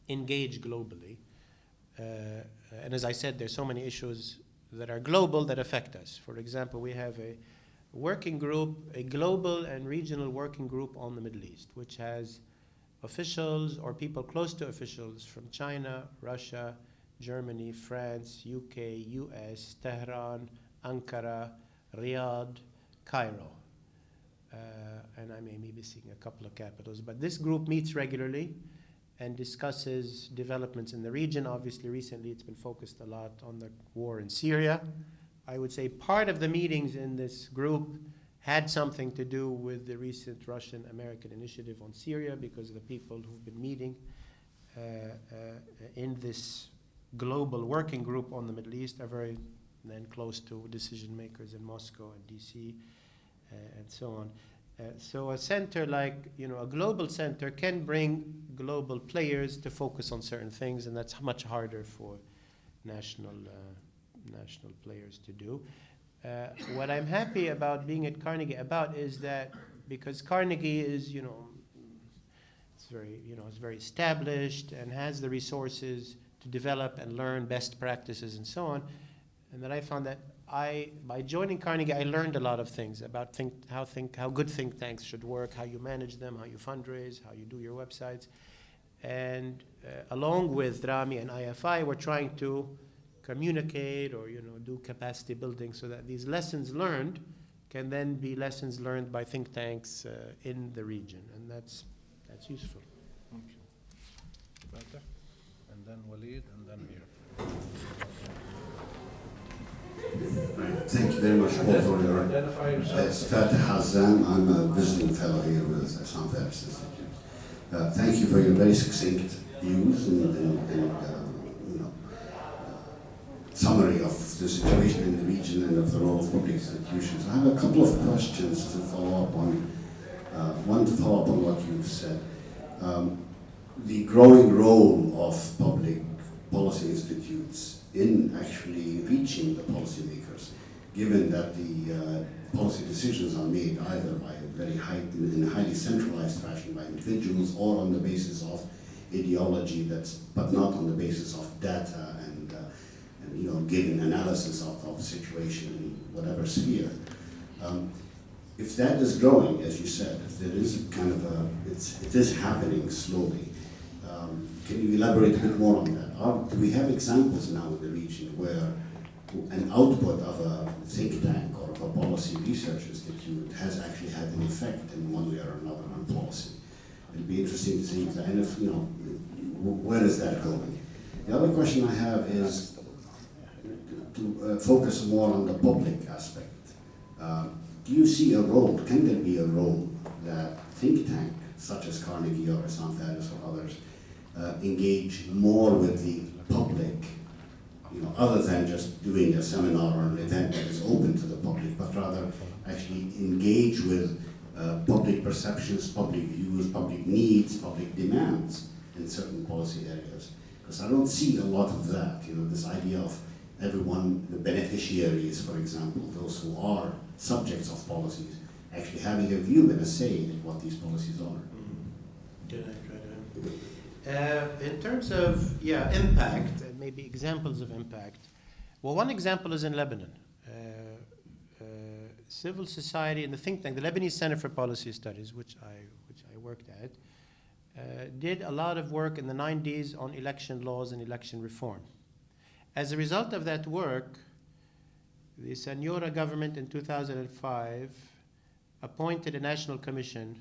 engage globally. And as I said, there's so many issues that are global that affect us. For example, we have a working group, a global and regional working group on the Middle East, which has officials or people close to officials from China, Russia, Germany, France, UK, US, Tehran, Ankara, Riyadh, Cairo. And I may be missing a couple of capitals, but this group meets regularly and discusses developments in the region. Obviously, recently it's been focused a lot on the war in Syria. I would say part of the meetings in this group had something to do with the recent Russian-American initiative on Syria, because the people who've been meeting in this global working group on the Middle East are very then close to decision makers in Moscow and DC and so on. So a center like, you know, a global center can bring global players to focus on certain things, and that's much harder for national players to do. What I'm happy about being at Carnegie is that because Carnegie is, you know, it's very established and has the resources to develop and learn best practices and so on, and that I found that by joining Carnegie, I learned a lot of things about how good think tanks should work, how you manage them, how you fundraise, how you do your websites. And along with Rami and IFI, we're trying to communicate or, you know, do capacity building so that these lessons learned can then be lessons learned by think tanks in the region, and that's useful. Thank you. Fatah, and then Walid, and then here. Thank you very much, Paul, for your Identify yourself. It's Fatah Hazam. I'm a visiting fellow here with the Sam Ferris Institute. Thank you for your very succinct views and summary of the situation in the region and of the role of public institutions. I have a couple of questions to follow up on. One to follow up on what you've said. The growing role of public policy institutes in actually reaching the policymakers, given that the policy decisions are made either by in a highly centralized fashion by individuals or on the basis of ideology, but not on the basis of data and you know, giving analysis of the situation in whatever sphere. If that is growing, as you said, if there is kind of it is happening slowly. Can you elaborate a bit more on that? Do we have examples now in the region where an output of a think tank or of a policy research institute has actually had an effect in one way or another on policy? It'd be interesting to see, and if, you know, where is that going? The other question I have is to focus more on the public aspect. Do you see a role, can there be a role that think tank, such as Carnegie or Islam Faris or others, engage more with the public, other than just doing a seminar or an event that is open to the public, but rather actually engage with public perceptions, public views, public needs, public demands in certain policy areas? Because I don't see a lot of that, this idea of everyone, the beneficiaries, for example, those who are subjects of policies, actually having a view and a say in what these policies are. In terms of, impact, and maybe examples of impact, well, one example is in Lebanon. Civil society and the think tank, the Lebanese Center for Policy Studies, which I worked at, did a lot of work in the 90s on election laws and election reform. As a result of that work, the Senora government in 2005 appointed a national commission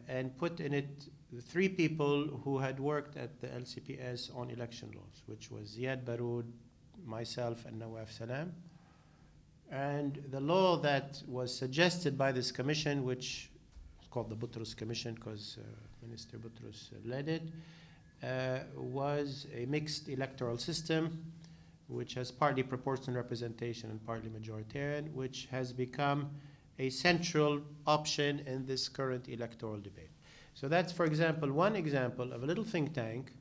and put in it the 3 people who had worked at the LCPS on election laws, which was Ziad Baroud, myself, and Nawaf Salam. And the law that was suggested by this commission, which is called the Boutros Commission because Minister Boutros led it, was a mixed electoral system, which has partly proportional representation and partly majoritarian, which has become a central option in this current electoral debate. So that's, for example, one example of a little think tank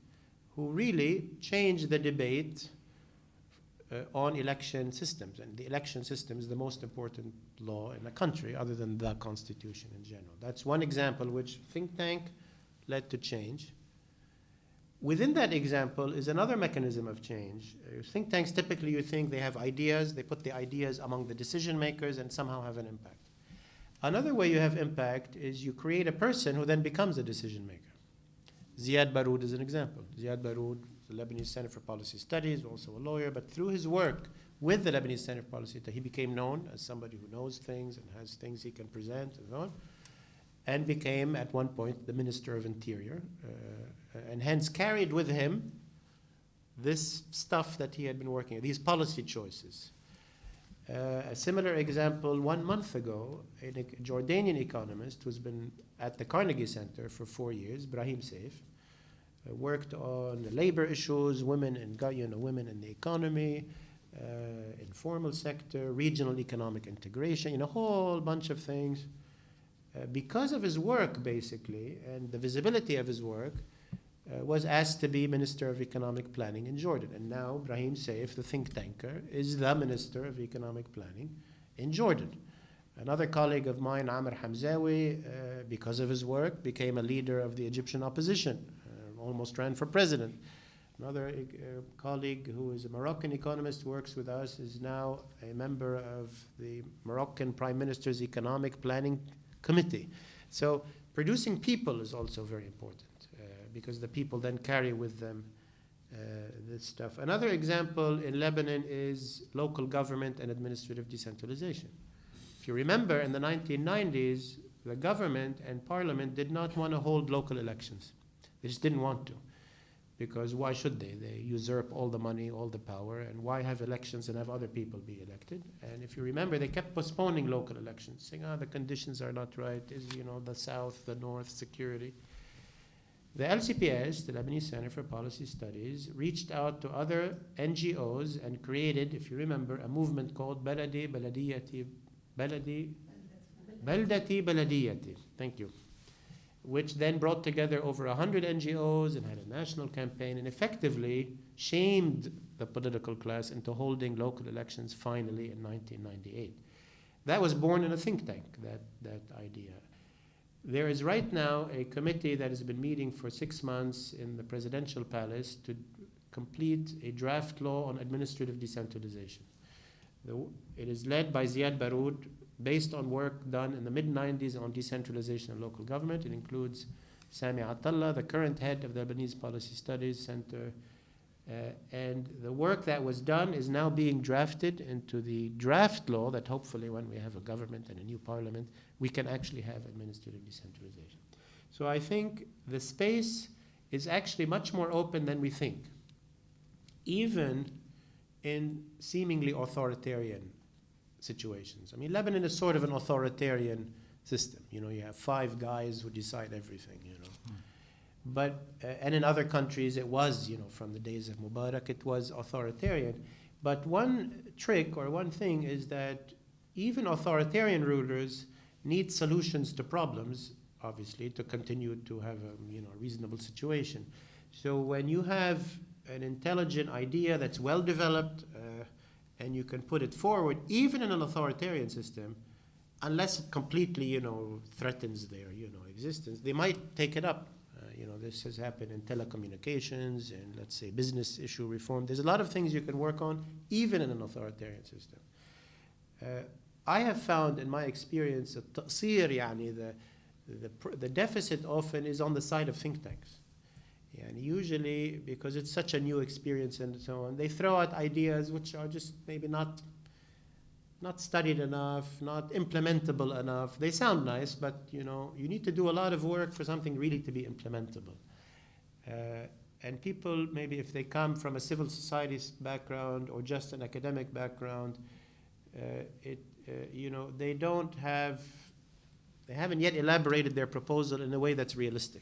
who really changed the debate on election systems. And the election system is the most important law in a country other than the Constitution in general. That's one example which think tank led to change. Within that example is another mechanism of change. Think tanks, typically you think they have ideas, they put the ideas among the decision makers and somehow have an impact. Another way you have impact is you create a person who then becomes a decision maker. Ziad Baroud is an example. Ziad Baroud, the Lebanese Center for Policy Studies, also a lawyer, but through his work with the Lebanese Center for Policy Studies, he became known as somebody who knows things and has things he can present and so on, and became at one point the Minister of Interior, and hence carried with him this stuff that he had been working on, these policy choices. A similar example, 1 month ago, a Jordanian economist who's been at the Carnegie Center for 4 years, Brahim Saif, worked on labor issues, women in the economy, informal sector, regional economic integration, a whole bunch of things. Because of his work, basically, and the visibility of his work, was asked to be Minister of Economic Planning in Jordan. And now Brahim Saif, the think tanker, is the Minister of Economic Planning in Jordan. Another colleague of mine, Amr Hamzawi, because of his work, became a leader of the Egyptian opposition, almost ran for president. Another colleague who is a Moroccan economist, works with us, is now a member of the Moroccan Prime Minister's Economic Planning Committee. So producing people is also very important. Because the people then carry with them this stuff. Another example in Lebanon is local government and administrative decentralization. If you remember, in the 1990s, the government and parliament did not want to hold local elections. They just didn't want to. Because why should they? They usurp all the money, all the power, and why have elections and have other people be elected? And if you remember, they kept postponing local elections, saying, the conditions are not right, the south, the north, security. The LCPS, the Lebanese Center for Policy Studies, reached out to other NGOs and created, if you remember, a movement called Baldati Baladiyati, thank you, which then brought together over 100 NGOs and had a national campaign and effectively shamed the political class into holding local elections finally in 1998. That was born in a think tank, that idea. There is right now a committee that has been meeting for 6 months in the presidential palace to complete a draft law on administrative decentralization. It is led by Ziad Baroud, based on work done in the mid-90s on decentralization and local government. It includes Sami Atallah, the current head of the Lebanese Policy Studies Center. And the work that was done is now being drafted into the draft law that hopefully when we have a government and a new parliament, we can actually have administrative decentralization. So I think the space is actually much more open than we think, even in seemingly authoritarian situations. I mean, Lebanon is sort of an authoritarian system. You know, you have 5 guys who decide everything, you know. But, and in other countries it was, you know, from the days of Mubarak, it was authoritarian. But one trick or one thing is that even authoritarian rulers need solutions to problems, obviously, to continue to have a, you know, reasonable situation. So when you have an intelligent idea that's well developed and you can put it forward, even in an authoritarian system, unless it completely, you know, threatens their, you know, existence, they might take it up. You know, this has happened in telecommunications and, let's say, business issue reform. There's a lot of things you can work on, even in an authoritarian system. I have found, in my experience, the deficit often is on the side of think tanks. And usually, because it's such a new experience and so on, they throw out ideas which are just maybe not studied enough, not implementable enough. They sound nice, but you know, you need to do a lot of work for something really to be implementable. And people, maybe if they come from a civil society background or just an academic background, you know, they haven't yet elaborated their proposal in a way that's realistic.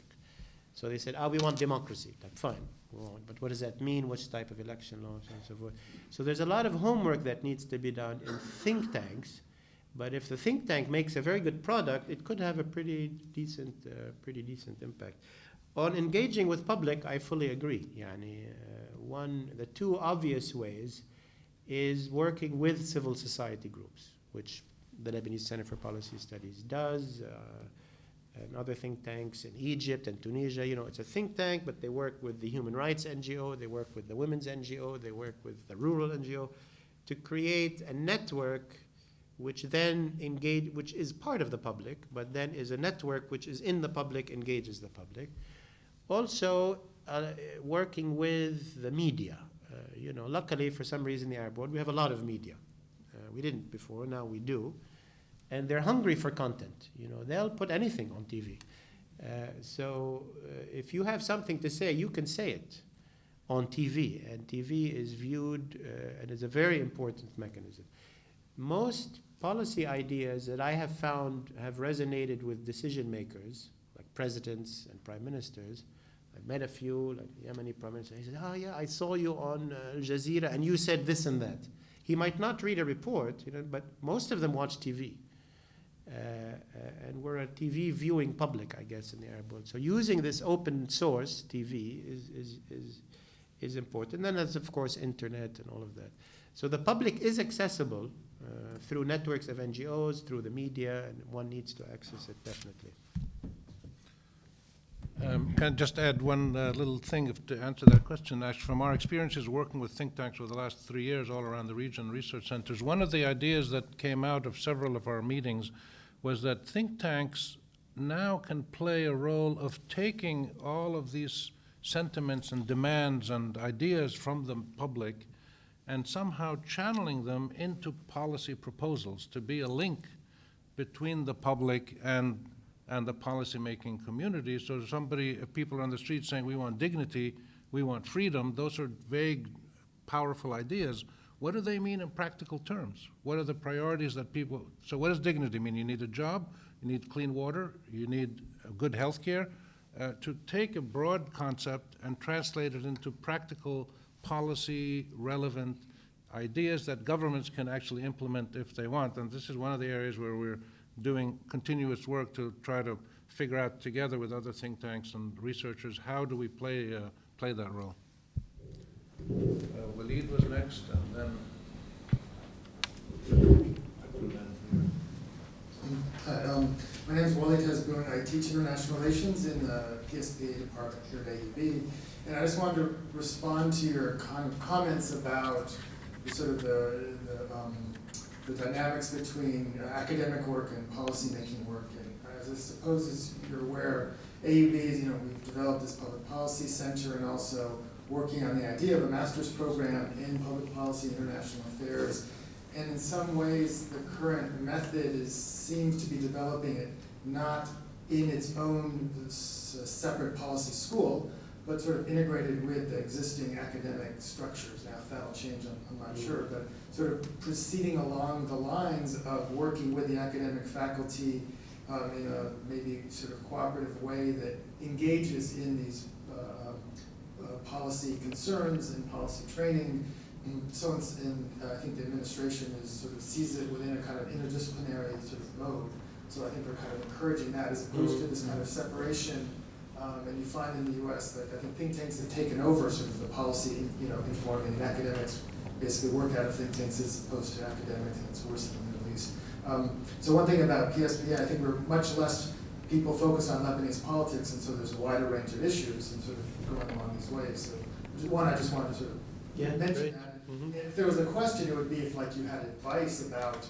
So they said, we want democracy. Like, fine, but what does that mean? Which type of election laws and so forth? So there's a lot of homework that needs to be done in think tanks. But if the think tank makes a very good product, it could have a pretty decent impact. On engaging with public, I fully agree. The 2 obvious ways is working with civil society groups, which the Lebanese Center for Policy Studies does, and other think tanks in Egypt and Tunisia. You know, it's a think tank, but they work with the human rights NGO, they work with the women's NGO, they work with the rural NGO to create a network which then which is part of the public, but then is a network which is in the public, engages the public. Also, working with the media. You know, luckily, for some reason, the Arab world, we have a lot of media. We didn't before, now we do. And they're hungry for content. You know, they'll put anything on TV. So if you have something to say, you can say it on TV. And TV is viewed and is a very important mechanism. Most policy ideas that I have found have resonated with decision makers, like presidents and prime ministers. I met a few, like the Yemeni prime minister. He said, yeah, I saw you on Al Jazeera and you said this and that. He might not read a report, you know, but most of them watch TV. And we're a TV viewing public, I guess, in the Arab world. So using this open source TV is important. And then there's, of course, internet and all of that. So the public is accessible through networks of NGOs, through the media, and one needs to access it, definitely. Can I just add one little thing to answer that question? Actually, from our experiences working with think tanks over the last 3 years all around the region, research centers, one of the ideas that came out of several of our meetings was that think tanks now can play a role of taking all of these sentiments and demands and ideas from the public and somehow channeling them into policy proposals to be a link between the public and the policymaking community. So if people on the street saying we want dignity, we want freedom, those are vague, powerful ideas. What do they mean in practical terms? What are the priorities that people, so what does dignity mean? You need a job, you need clean water, you need good health care. To take a broad concept and translate it into practical policy relevant ideas that governments can actually implement if they want. And this is one of the areas where we're doing continuous work to try to figure out together with other think tanks and researchers, how do we play that role? Walid was next, and then... Hi, my name is Walid Hasboun. I teach international relations in the PSBA department here at AUB. And I just wanted to respond to your comments about the dynamics between academic work and policymaking work. And as I suppose as you're aware, AUB is, we've developed this public policy center and also working on the idea of a master's program in public policy and international affairs. And in some ways, the current method seems to be developing it not in its own separate policy school, but sort of integrated with the existing academic structures. Now, if that'll change, I'm not sure, but sort of proceeding along the lines of working with the academic faculty in a maybe sort of cooperative way that engages in these policy concerns and policy training. And so I think the administration is sort of sees it within a kind of interdisciplinary sort of mode. So I think they're kind of encouraging that as opposed to this kind of separation. And you find in the U.S. that I think think tanks have taken over sort of the policy, informing, and academics basically work out of think tanks as opposed to academics, and it's worse in the Middle East. So one thing about PSBA, I think we're much less people focus on Lebanese politics, and so there's a wider range of issues and sort of going along these ways. So I just wanted to sort of mention that. And if there was a question, it would be if you had advice about,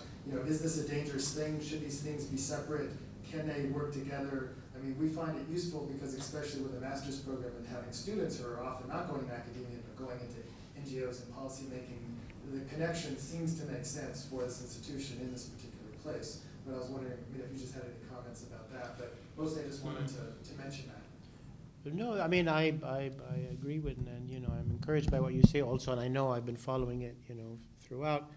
is this a dangerous thing? Should these things be separate? Can they work together? I mean, we find it useful because especially with a master's program and having students who are often not going to academia but going into NGOs and policymaking, the connection seems to make sense for this institution in this particular place. But I was wondering if you just had any comments about that. But mostly I just wanted to mention that. No, I mean, I agree with, and I'm encouraged by what you say also, and I know I've been following it, throughout.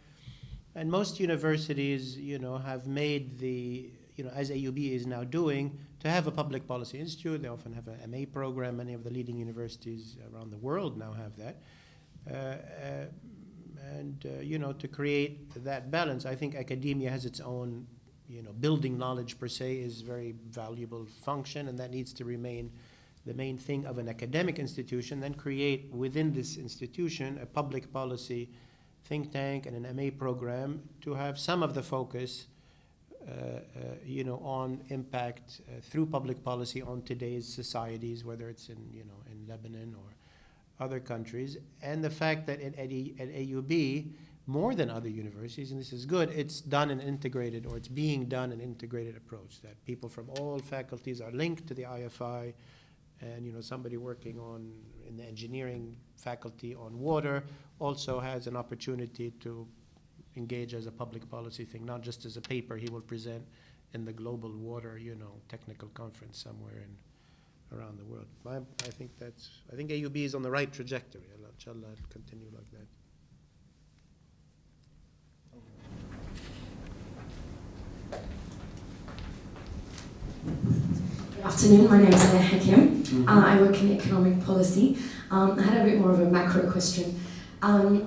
And most universities, have made the, as AUB is now doing, to have a public policy institute. They often have an MA program. Many of the leading universities around the world now have that. To create that balance, I think academia has its own, building knowledge per se is very valuable function, and that needs to remain the main thing of an academic institution. Then create within this institution a public policy think tank and an MA program to have some of the focus on impact through public policy on today's societies, whether it's in Lebanon or other countries. And the fact that at AUB, more than other universities, and this is good, it's done an integrated, or it's being done an integrated approach, that people from all faculties are linked to the IFI, and somebody working in the engineering faculty on water also has an opportunity to engage as a public policy thing, not just as a paper he will present in the global water, technical conference somewhere around the world. I think AUB is on the right trajectory. Inshallah, it'll continue like that. Good afternoon, my name is Aya Hakim. I work in economic policy. I had a bit more of a macro question.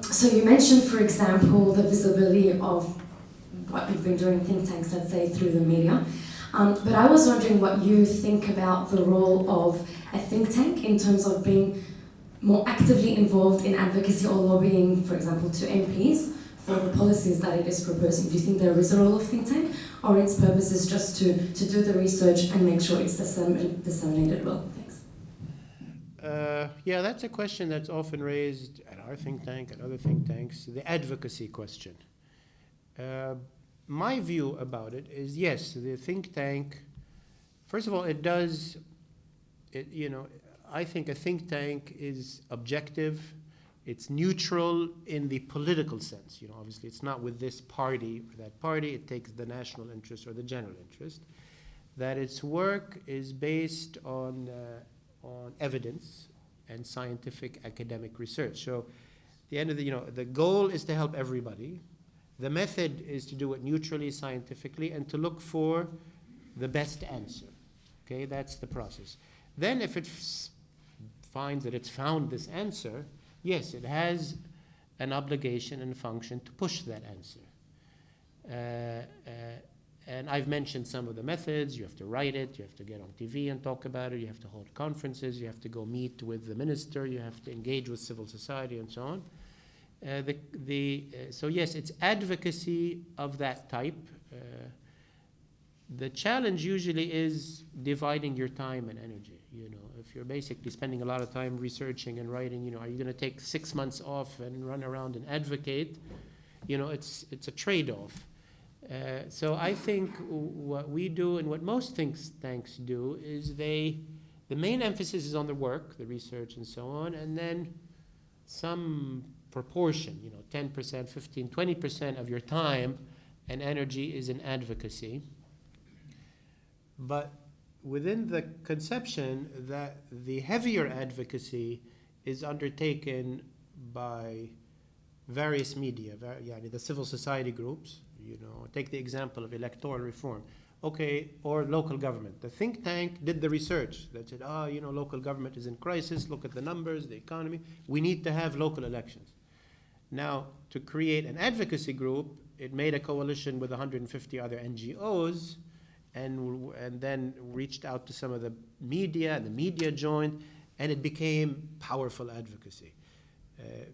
So you mentioned, for example, the visibility of what you've been doing in think tanks, let's say, through the media. But I was wondering what you think about the role of a think tank in terms of being more actively involved in advocacy or lobbying, for example, to MPs for the policies that it is proposing. Do you think there is a role of think tank, or its purpose is just to do the research and make sure it's disseminated well? Thanks. Yeah, that's a question that's often raised at our think tank, at other think tanks, the advocacy question. My view about it is, yes, the think tank, first of all, I think a think tank is objective. It's neutral in the political sense. Obviously, it's not with this party or that party. It takes the national interest or the general interest. That its work is based on evidence and scientific academic research. So, at the end of the goal is to help everybody. The method is to do it neutrally, scientifically, and to look for the best answer. Okay, that's the process. Then, if it finds that it's found this answer, yes, it has an obligation and function to push that answer. And I've mentioned some of the methods. You have to write it, you have to get on TV and talk about it, you have to hold conferences, you have to go meet with the minister, you have to engage with civil society and so on. So yes, it's advocacy of that type. The challenge usually is dividing your time and energy. If you're basically spending a lot of time researching and writing, are you going to take 6 months off and run around and advocate? It's a trade-off. So I think what we do and what most think tanks do is the main emphasis is on the work, the research and so on, and then some proportion, 10%, 15, 20% of your time and energy is in advocacy. But within the conception that the heavier advocacy is undertaken by various media, the civil society groups, take the example of electoral reform, okay, or local government. The think tank did the research that said, local government is in crisis, look at the numbers, the economy, we need to have local elections. Now, to create an advocacy group, it made a coalition with 150 other NGOs, and then reached out to some of the media, and the media joined, and it became powerful advocacy.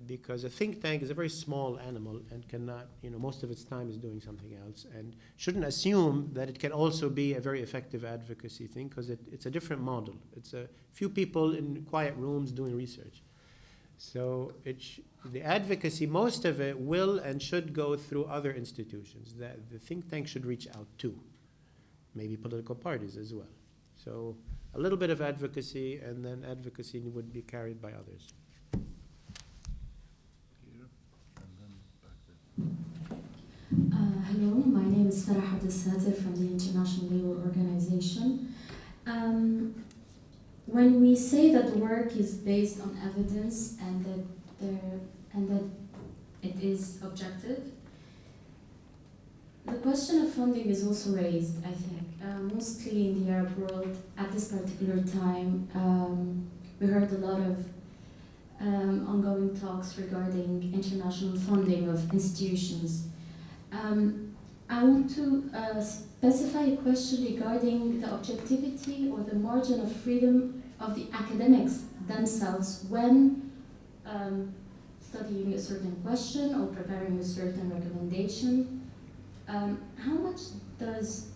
Because a think tank is a very small animal and cannot, most of its time is doing something else, and shouldn't assume that it can also be a very effective advocacy thing, because it's a different model. It's a few people in quiet rooms doing research. So the advocacy, most of it will and should go through other institutions that the think tank should reach out to, maybe political parties as well. So a little bit of advocacy, and then advocacy would be carried by others. Hello, my name is Farah Abdel-Sater from the International Labour Organization. When we say that work is based on evidence and that it is objective, the question of funding is also raised, I think. Mostly in the Arab world, at this particular time, we heard a lot of ongoing talks regarding international funding of institutions. I want to specify a question regarding the objectivity or the margin of freedom of the academics themselves when studying a certain question or preparing a certain recommendation. How much does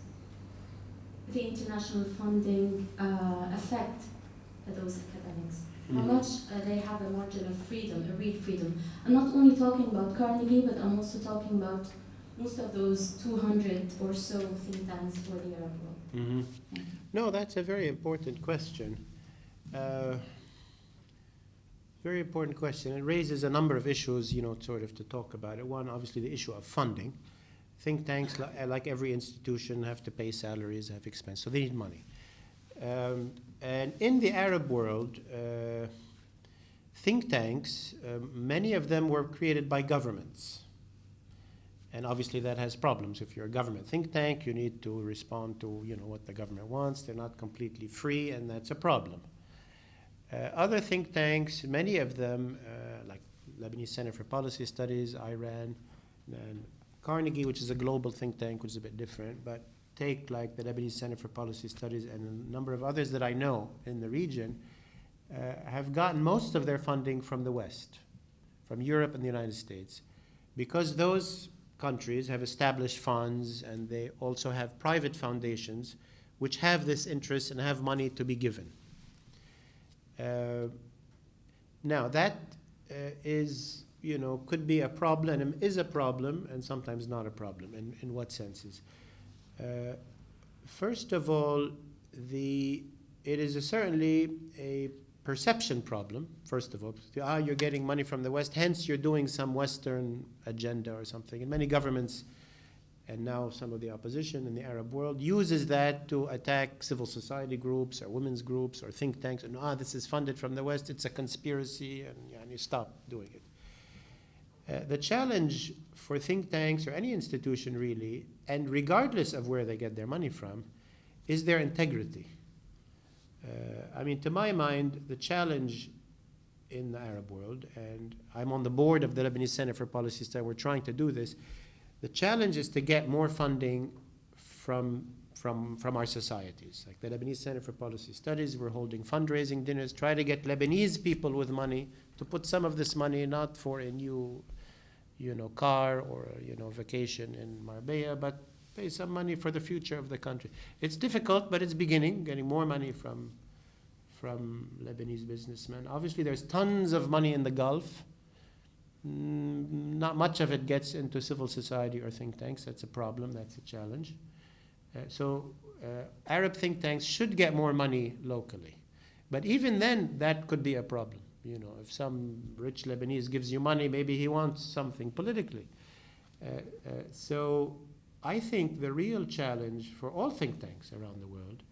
the international funding affect those academics? How much they have a margin of freedom, a real freedom? I'm not only talking about Carnegie, but I'm also talking about most of those 200 or so think tanks for the Arab world. Mm-hmm. No, that's a very important question. Very important question. It raises a number of issues, sort of to talk about it. One, obviously, the issue of funding. Think tanks, like every institution, have to pay salaries, have expense, so they need money. And in the Arab world, think tanks, many of them were created by governments. And obviously that has problems. If you're a government think tank, you need to respond to what the government wants. They're not completely free, and that's a problem. Other think tanks, many of them, like Lebanese Center for Policy Studies, Iran, and Carnegie, which is a global think tank, which is a bit different, but take like the Lebanese Center for Policy Studies and a number of others that I know in the region, have gotten most of their funding from the West, from Europe and the United States, because those countries have established funds, and they also have private foundations which have this interest and have money to be given. Now that is, could be a problem, and is a problem, and sometimes not a problem. In what senses? First of all, it is certainly a perception problem, first of all. You're getting money from the West, hence you're doing some Western agenda or something. And many governments, and now some of the opposition in the Arab world, uses that to attack civil society groups or women's groups or think tanks. And this is funded from the West, it's a conspiracy, and you stop doing it. The challenge for think tanks or any institution really, and regardless of where they get their money from, is their integrity. To my mind, the challenge in the Arab world, and I'm on the board of the Lebanese Center for Policy Studies, we're trying to do this. The challenge is to get more funding from our societies. Like the Lebanese Center for Policy Studies, we're holding fundraising dinners, try to get Lebanese people with money to put some of this money not for a new, car or vacation in Marbella, but pay some money for the future of the country. It's difficult, but it's beginning, getting more money from Lebanese businessmen. Obviously, there's tons of money in the Gulf. Not much of it gets into civil society or think tanks. That's a problem. That's a challenge. So Arab think tanks should get more money locally. But even then, that could be a problem. If some rich Lebanese gives you money, maybe he wants something politically. So I think the real challenge for all think tanks around the world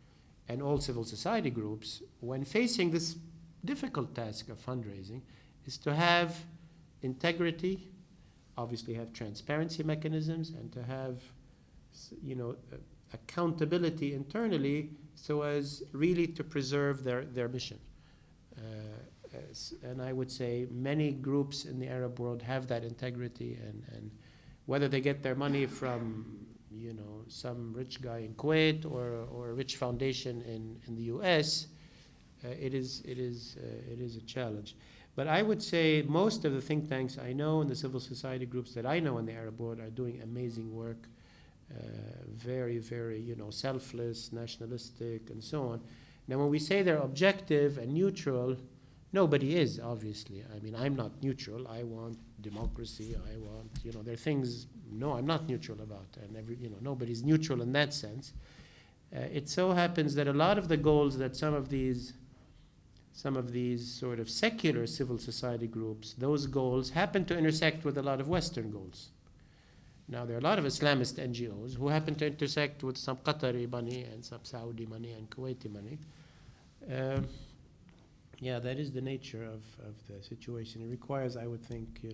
and all civil society groups, when facing this difficult task of fundraising, is to have integrity, obviously have transparency mechanisms, and to have, accountability internally so as really to preserve their mission. And I would say many groups in the Arab world have that integrity, and whether they get their money from some rich guy in Kuwait or a rich foundation in the US, it is a challenge. But I would say most of the think tanks I know and the civil society groups that I know in the Arab world are doing amazing work, very, very, selfless, nationalistic, and so on. Now, when we say they're objective and neutral, nobody is, obviously. I mean, I'm not neutral. I want democracy. I want, there are things, no, I'm not neutral about. And nobody's neutral in that sense. It so happens that a lot of the goals that some of these sort of secular civil society groups, those goals happen to intersect with a lot of Western goals. Now, there are a lot of Islamist NGOs who happen to intersect with some Qatari money and some Saudi money and Kuwaiti money. Yeah, that is the nature of the situation. It requires, I would think,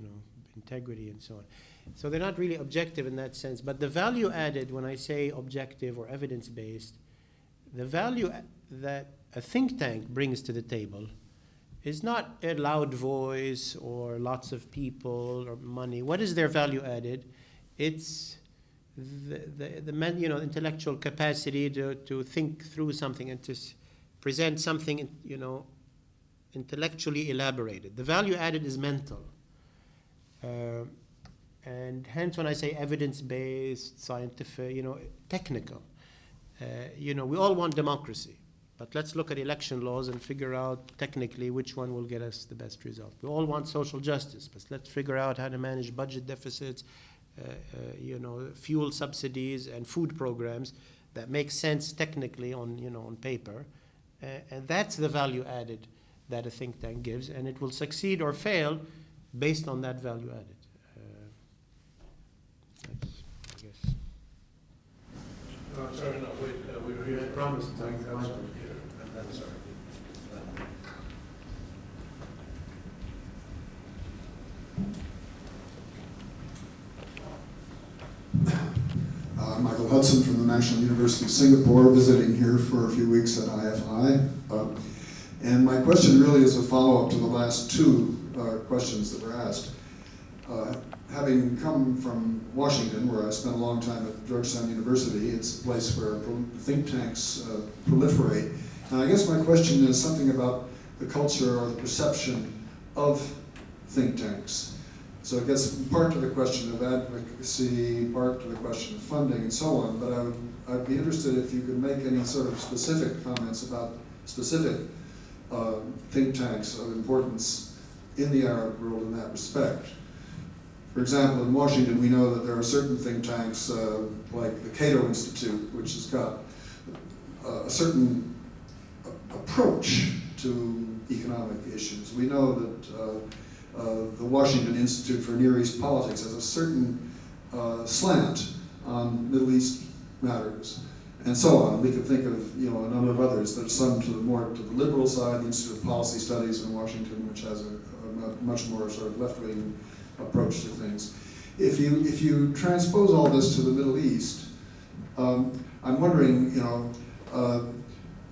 integrity and so on. So they're not really objective in that sense. But the value added, when I say objective or evidence-based, the value that a think tank brings to the table is not a loud voice or lots of people or money. What is their value added? It's the intellectual capacity to think through something and to present something, intellectually elaborated. The value added is mental. And hence when I say evidence-based, scientific, technical, we all want democracy. But let's look at election laws and figure out technically which one will get us the best result. We all want social justice, but let's figure out how to manage budget deficits, fuel subsidies and food programs that make sense technically on paper. And that's the value added that a think tank gives, and it will succeed or fail based on that value added. That's, I guess. No, sorry, no, wait, we were here. I promised. Here, and then, sorry. Michael Hudson from the National University of Singapore, visiting here for a few weeks at IFI. And my question really is a follow-up to the last two questions that were asked. Having come from Washington, where I spent a long time at Georgetown University, it's a place where think tanks proliferate. And I guess my question is something about the culture or the perception of think tanks. So it gets part to the question of advocacy, part to the question of funding, and so on. But I'd be interested if you could make any sort of specific comments about specific think tanks of importance in the Arab world in that respect. For example, in Washington, we know that there are certain think tanks like the Cato Institute, which has got a certain approach to economic issues. We know that the Washington Institute for Near East Politics has a certain slant on Middle East matters, and so on. We could think of a number of others. There's some more to the liberal side, the Institute of Policy Studies in Washington, which has a much more sort of left-wing approach to things. If you transpose all this to the Middle East, I'm wondering,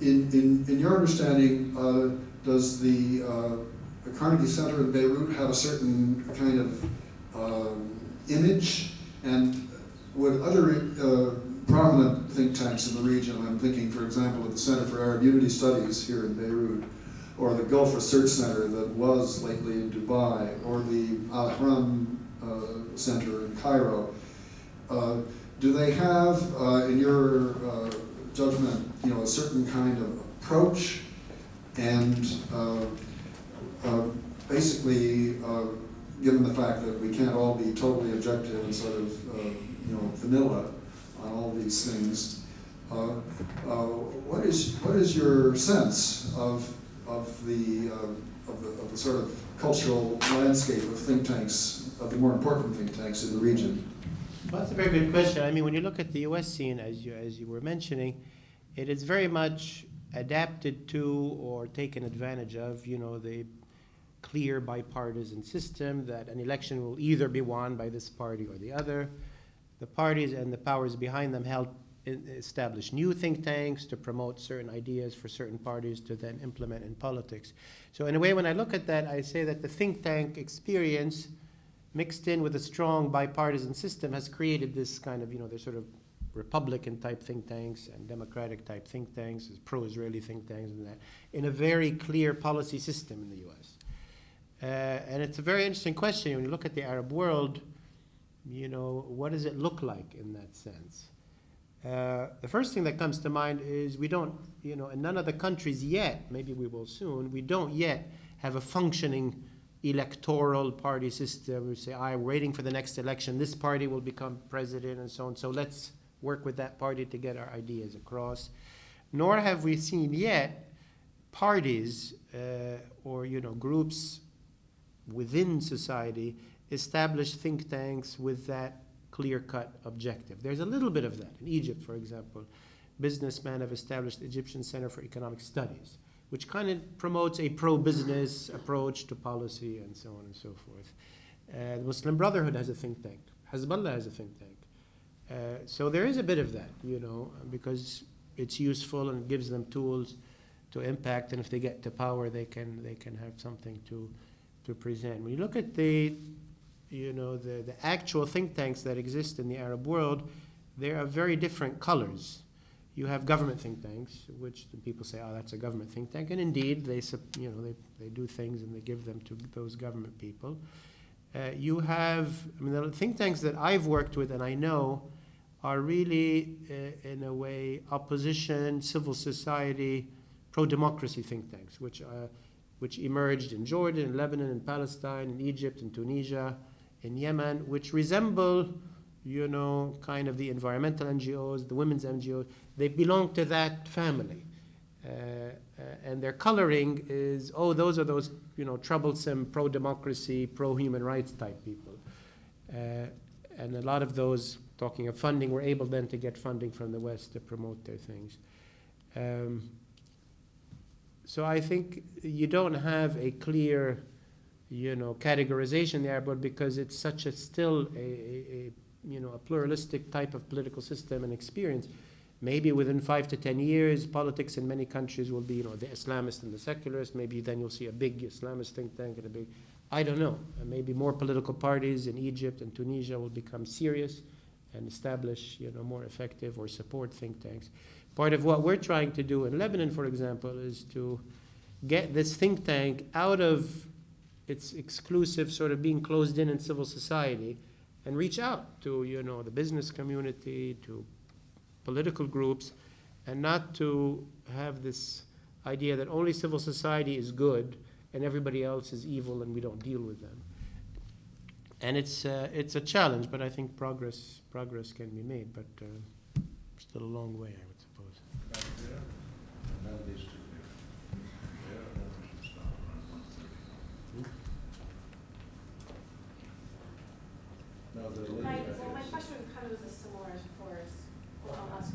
in your understanding, does the Carnegie Center in Beirut have a certain kind of image, and would other prominent think tanks in the region, I'm thinking, for example, of the Center for Arab Unity Studies here in Beirut, or the Gulf Research Center that was lately in Dubai, or the Al-Ahram Center in Cairo, do they have, in your judgment, a certain kind of approach, and basically, given the fact that we can't all be totally objective and sort of, vanilla on all these things, what is your sense of the sort of cultural landscape of think tanks, of the more important think tanks in the region? Well, that's a very good question. I mean, when you look at the U.S. scene, as you were mentioning, it is very much adapted to or taken advantage of, the clear bipartisan system that an election will either be won by this party or the other. The parties and the powers behind them help establish new think tanks to promote certain ideas for certain parties to then implement in politics. So in a way, when I look at that, I say that the think tank experience mixed in with a strong bipartisan system has created this kind of, there's sort of Republican type think tanks and Democratic type think tanks, pro-Israeli think tanks and that, in a very clear policy system in the US. And it's a very interesting question. When you look at the Arab world, what does it look like in that sense? The first thing that comes to mind is we don't, in none of the countries yet, maybe we will soon, we don't yet have a functioning electoral party system. We say, we're waiting for the next election, this party will become president and so on, so let's work with that party to get our ideas across. Nor have we seen yet parties or groups within society establish think tanks with that clear-cut objective. There's a little bit of that. In Egypt, for example, businessmen have established the Egyptian Center for Economic Studies, which kind of promotes a pro-business approach to policy and so on and so forth. The Muslim Brotherhood has a think tank. Hezbollah has a think tank. So there is a bit of that, because it's useful and gives them tools to impact, and if they get to power, they can have something to present. When you look at the actual think tanks that exist in the Arab world, there are very different colors. You have government think tanks, which the people say, that's a government think tank, and indeed they do things and they give them to those government people. You have, the think tanks that I've worked with and I know are really, in a way, opposition, civil society, pro-democracy think tanks, which emerged in Jordan, in Lebanon, in Palestine, in Egypt, in Tunisia, in Yemen, which resemble, kind of the environmental NGOs, the women's NGOs. They belong to that family. And their coloring is, those are those, troublesome pro-democracy, pro-human rights type people. And a lot of those, talking of funding, were able then to get funding from the West to promote their things. So I think you don't have a clear, categorization in the Arab world because it's such a still a pluralistic type of political system and experience. Maybe within 5 to 10 years, politics in many countries will be, the Islamist and the secularist. Maybe then you'll see a big Islamist think tank and a big, I don't know. Maybe more political parties in Egypt and Tunisia will become serious and establish, more effective or support think tanks. Part of what we're trying to do in Lebanon, for example, is to get this think tank out of its exclusive sort of being closed in civil society and reach out to, the business community, to political groups, and not to have this idea that only civil society is good and everybody else is evil and we don't deal with them. And it's a challenge, but I think progress can be made, but still a long way, I would suppose. Back there, and then these two here. There, and then we should stop around 1:30. Now, the lady back Well, my here. question kind of is similar as before. I'll ask.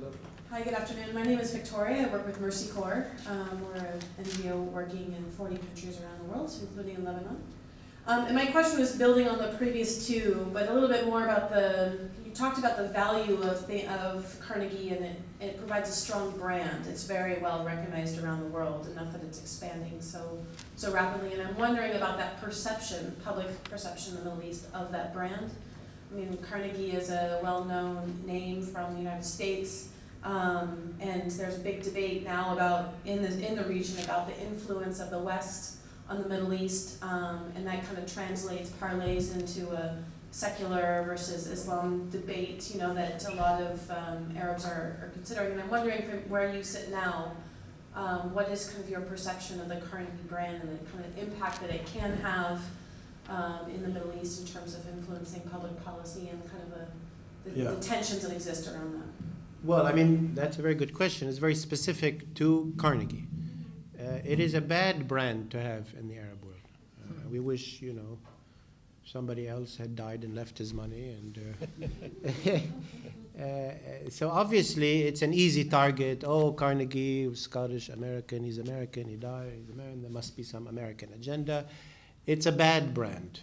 Look. Hi, good afternoon. My name is Victoria. I work with Mercy Corps. We're an NGO working in 40 countries around the world, including in Lebanon. And my question was building on the previous two, but a little bit more about you talked about the value of Carnegie, and it provides a strong brand. It's very well recognized around the world, enough that it's expanding so rapidly. And I'm wondering about that perception, public perception in the Middle East of that brand. I mean, Carnegie is a well-known name from the United States, and there's a big debate now about in the region about the influence of the West on the Middle East, and that kind of parlays into a secular versus Islam debate, that a lot of Arabs are considering. And I'm wondering from where you sit now, what is kind of your perception of the Carnegie brand and the kind of impact that it can have in the Middle East in terms of influencing public policy and kind of the tensions that exist around that? Well, I mean, that's a very good question. It's very specific to Carnegie. It is a bad brand to have in the Arab world. We wish, somebody else had died and left his money. And so obviously it's an easy target. Oh, Carnegie was Scottish American, he's American, he died, he's American, there must be some American agenda. It's a bad brand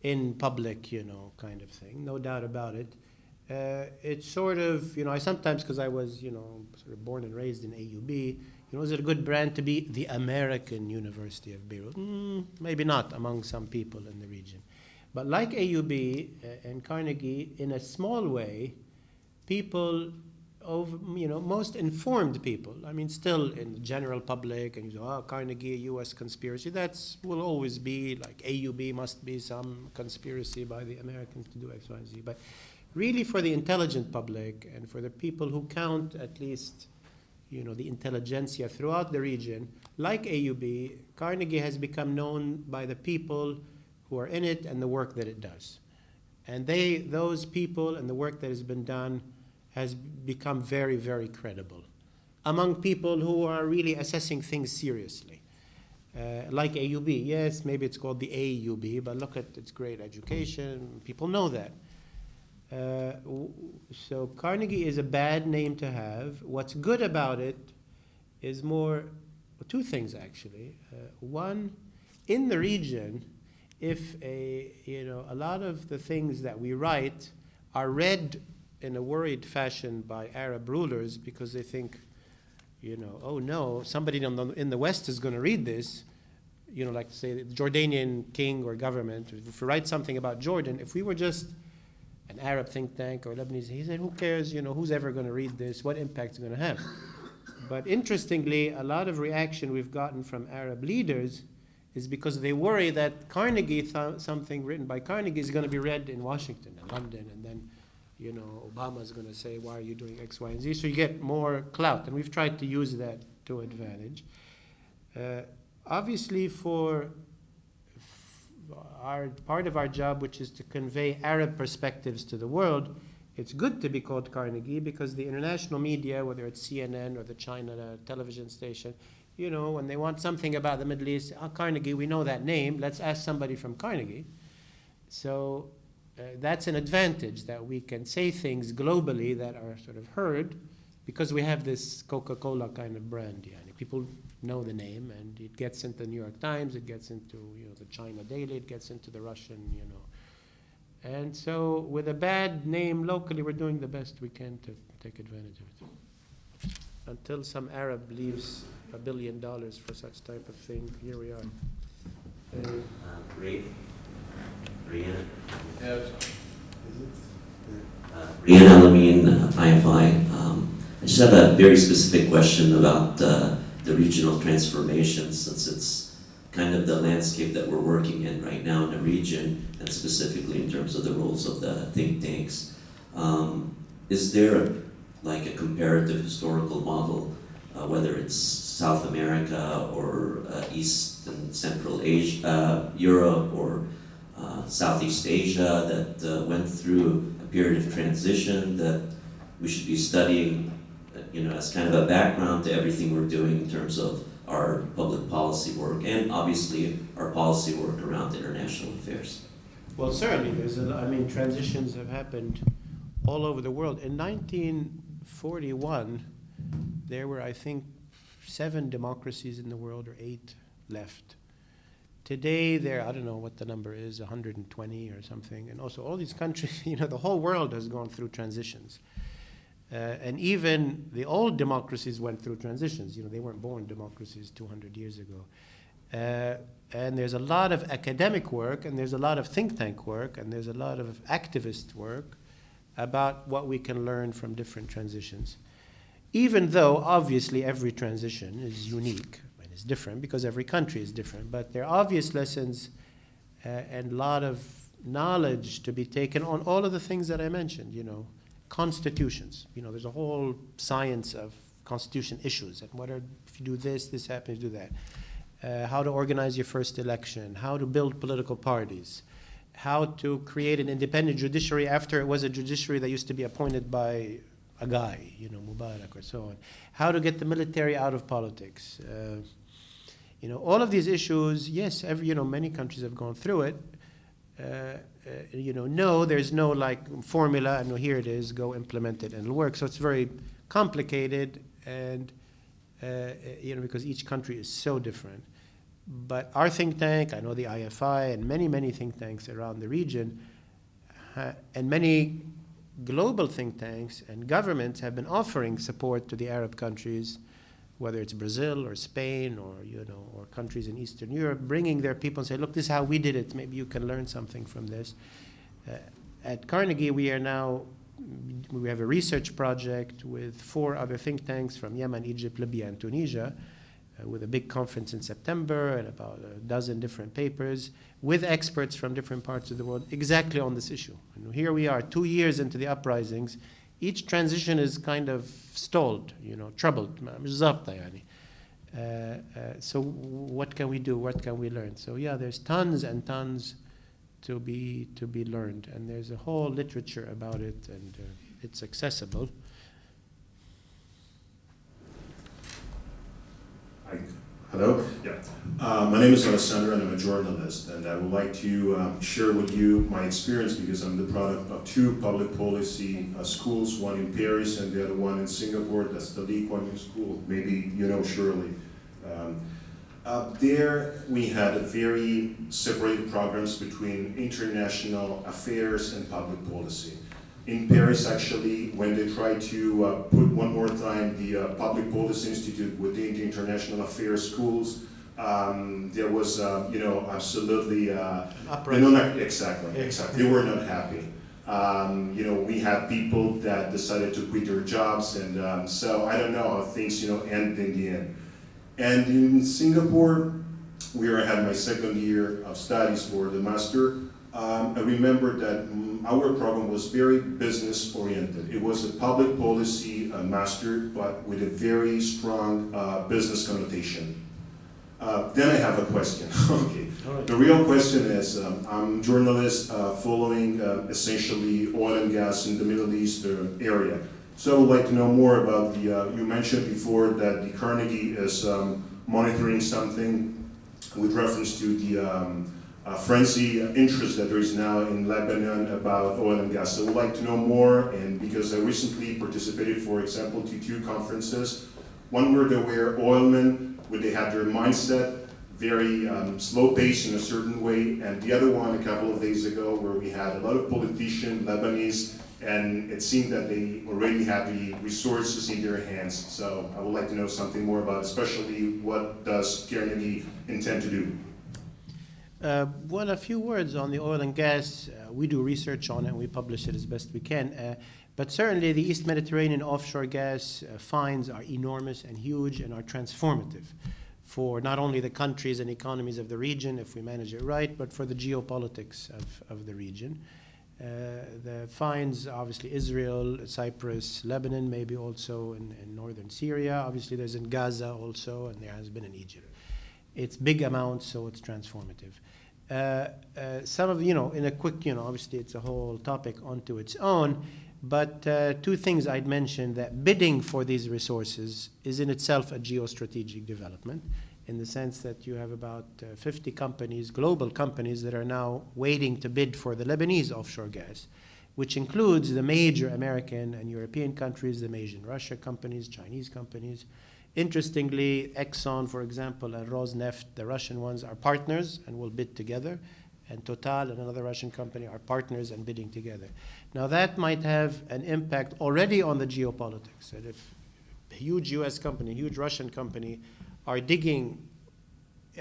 in public, kind of thing, no doubt about it. It's sort of, I sometimes, because I was, sort of born and raised in AUB, is it a good brand to be the American University of Beirut? Maybe not among some people in the region. But like AUB and Carnegie, in a small way, people, most informed people, still in the general public, and you say, oh, Carnegie, a U.S. conspiracy, will always be like AUB must be some conspiracy by the Americans to do X, Y, and Z. But really for the intelligent public and for the people who count at least, the intelligentsia throughout the region, like AUB, Carnegie has become known by the people who are in it and the work that it does. And those people and the work that has been done has become very, very credible among people who are really assessing things seriously. Like AUB, yes, maybe it's called the AUB, but look at its great education, people know that. So Carnegie is a bad name to have. What's good about it is two things actually. One, in the region, if a lot of the things that we write are read in a worried fashion by Arab rulers because they think, oh no, somebody in the West is going to read this, like say the Jordanian king or government, if we write something about Jordan, if we were just an Arab think tank or Lebanese, he said, who cares, who's ever going to read this, what impact it's going to have? But interestingly, a lot of reaction we've gotten from Arab leaders is because they worry that Carnegie, something written by Carnegie is going to be read in Washington and London, and then, Obama's going to say, why are you doing X, Y, and Z? So you get more clout, and we've tried to use that to advantage. Obviously, for part of our job, which is to convey Arab perspectives to the world, it's good to be called Carnegie because the international media, whether it's CNN or the China television station, when they want something about the Middle East, Carnegie, we know that name, let's ask somebody from Carnegie. So that's an advantage that we can say things globally that are sort of heard because we have this Coca-Cola kind of brand. People know the name, and it gets into the New York Times, it gets into the China Daily, it gets into the Russian, And so with a bad name locally, we're doing the best we can to take advantage of it. Until some Arab leaves $1 billion for such type of thing, here we are. Rian Alameen, IFI. I just have a very specific question about the regional transformation, since it's kind of the landscape that we're working in right now in the region, and specifically in terms of the roles of the think tanks. Is there a comparative historical model, whether it's South America or East and Central Asia, Europe or Southeast Asia, that went through a period of transition that we should be studying, as kind of a background to everything we're doing in terms of our public policy work and obviously our policy work around international affairs? Well, certainly, transitions have happened all over the world. In 1941, there were, I think, 7 democracies in the world, or 8 left. Today, I don't know what the number is, 120 or something. And also all these countries, the whole world has gone through transitions. And even the old democracies went through transitions. They weren't born democracies 200 years ago. And there's a lot of academic work, and there's a lot of think tank work, and there's a lot of activist work about what we can learn from different transitions. Even though, obviously, every transition is unique and is different because every country is different, but there are obvious lessons and a lot of knowledge to be taken on all of the things that I mentioned, constitutions. There's a whole science of constitution issues, and if you do this happens, do that. How to organize your first election, how to build political parties, how to create an independent judiciary after it was a judiciary that used to be appointed by a guy, Mubarak or so on. How to get the military out of politics. All of these issues, yes, many countries have gone through it, no, there's no like formula, and here it is, go implement it and it'll work. So it's very complicated, and because each country is so different. But our think tank, I know the IFI, and many, many think tanks around the region, and many global think tanks and governments have been offering support to the Arab countries, whether it's Brazil or Spain or or countries in Eastern Europe, bringing their people and say, look, this is how we did it. Maybe you can learn something from this. At Carnegie, we have a research project with 4 other think tanks from Yemen, Egypt, Libya, and Tunisia, with a big conference in September and about a dozen different papers with experts from different parts of the world exactly on this issue. And here we are, 2 years into the uprisings. Each transition is kind of stalled, troubled. So what can we do? What can we learn? So yeah, there's tons and tons to be learned, and there's a whole literature about it, and it's accessible. Hi. Hello. Yeah. My name is Alessandro, and I'm a journalist, and I would like to share with you my experience because I'm the product of 2 public policy schools, one in Paris and the other one in Singapore. That's the Lee Kuan Yew School. Maybe you know Shirley. There we had very separated programs between international affairs and public policy. In Paris, actually, when they tried to put one more time the Public Policy Institute within the international affairs schools, there was, absolutely, exactly. They were not happy. We had people that decided to quit their jobs, and so I don't know how things, end in the end. And in Singapore, where I had my 2nd year of studies for the master, I remember that our program was very business oriented. It was a public policy master, but with a very strong business connotation. Then I have a question. Okay. Right. The real question is, I'm a journalist following essentially oil and gas in the Middle East area. So I would like to know more about you mentioned before that the Carnegie is monitoring something with reference to the frenzy interest that there is now in Lebanon about oil and gas. So I would like to know more, and because I recently participated, for example, to 2 conferences. One where there were oilmen, where they had their mindset very slow paced in a certain way, and the other one a couple of days ago where we had a lot of politicians, Lebanese, and it seemed that they already had the resources in their hands. So I would like to know something more about, especially what does Carnegie intend to do? Well, a few words on the oil and gas. We do research on it, and we publish it as best we can. But certainly the East Mediterranean offshore gas finds are enormous and huge and are transformative for not only the countries and economies of the region, if we manage it right, but for the geopolitics of the region. The finds, obviously, Israel, Cyprus, Lebanon, maybe also in northern Syria. Obviously, there's in Gaza also, and there has been in Egypt. It's big amounts, so it's transformative. Some of, in a quick, obviously it's a whole topic onto its own, but 2 things I'd mention: that bidding for these resources is in itself a geostrategic development, in the sense that you have about 50 companies, global companies, that are now waiting to bid for the Lebanese offshore gas, which includes the major American and European countries, the major Russia companies, Chinese companies. Interestingly, Exxon, for example, and Rosneft, the Russian ones, are partners and will bid together. And Total and another Russian company are partners and bidding together. Now that might have an impact already on the geopolitics. And if a huge US company, a huge Russian company are digging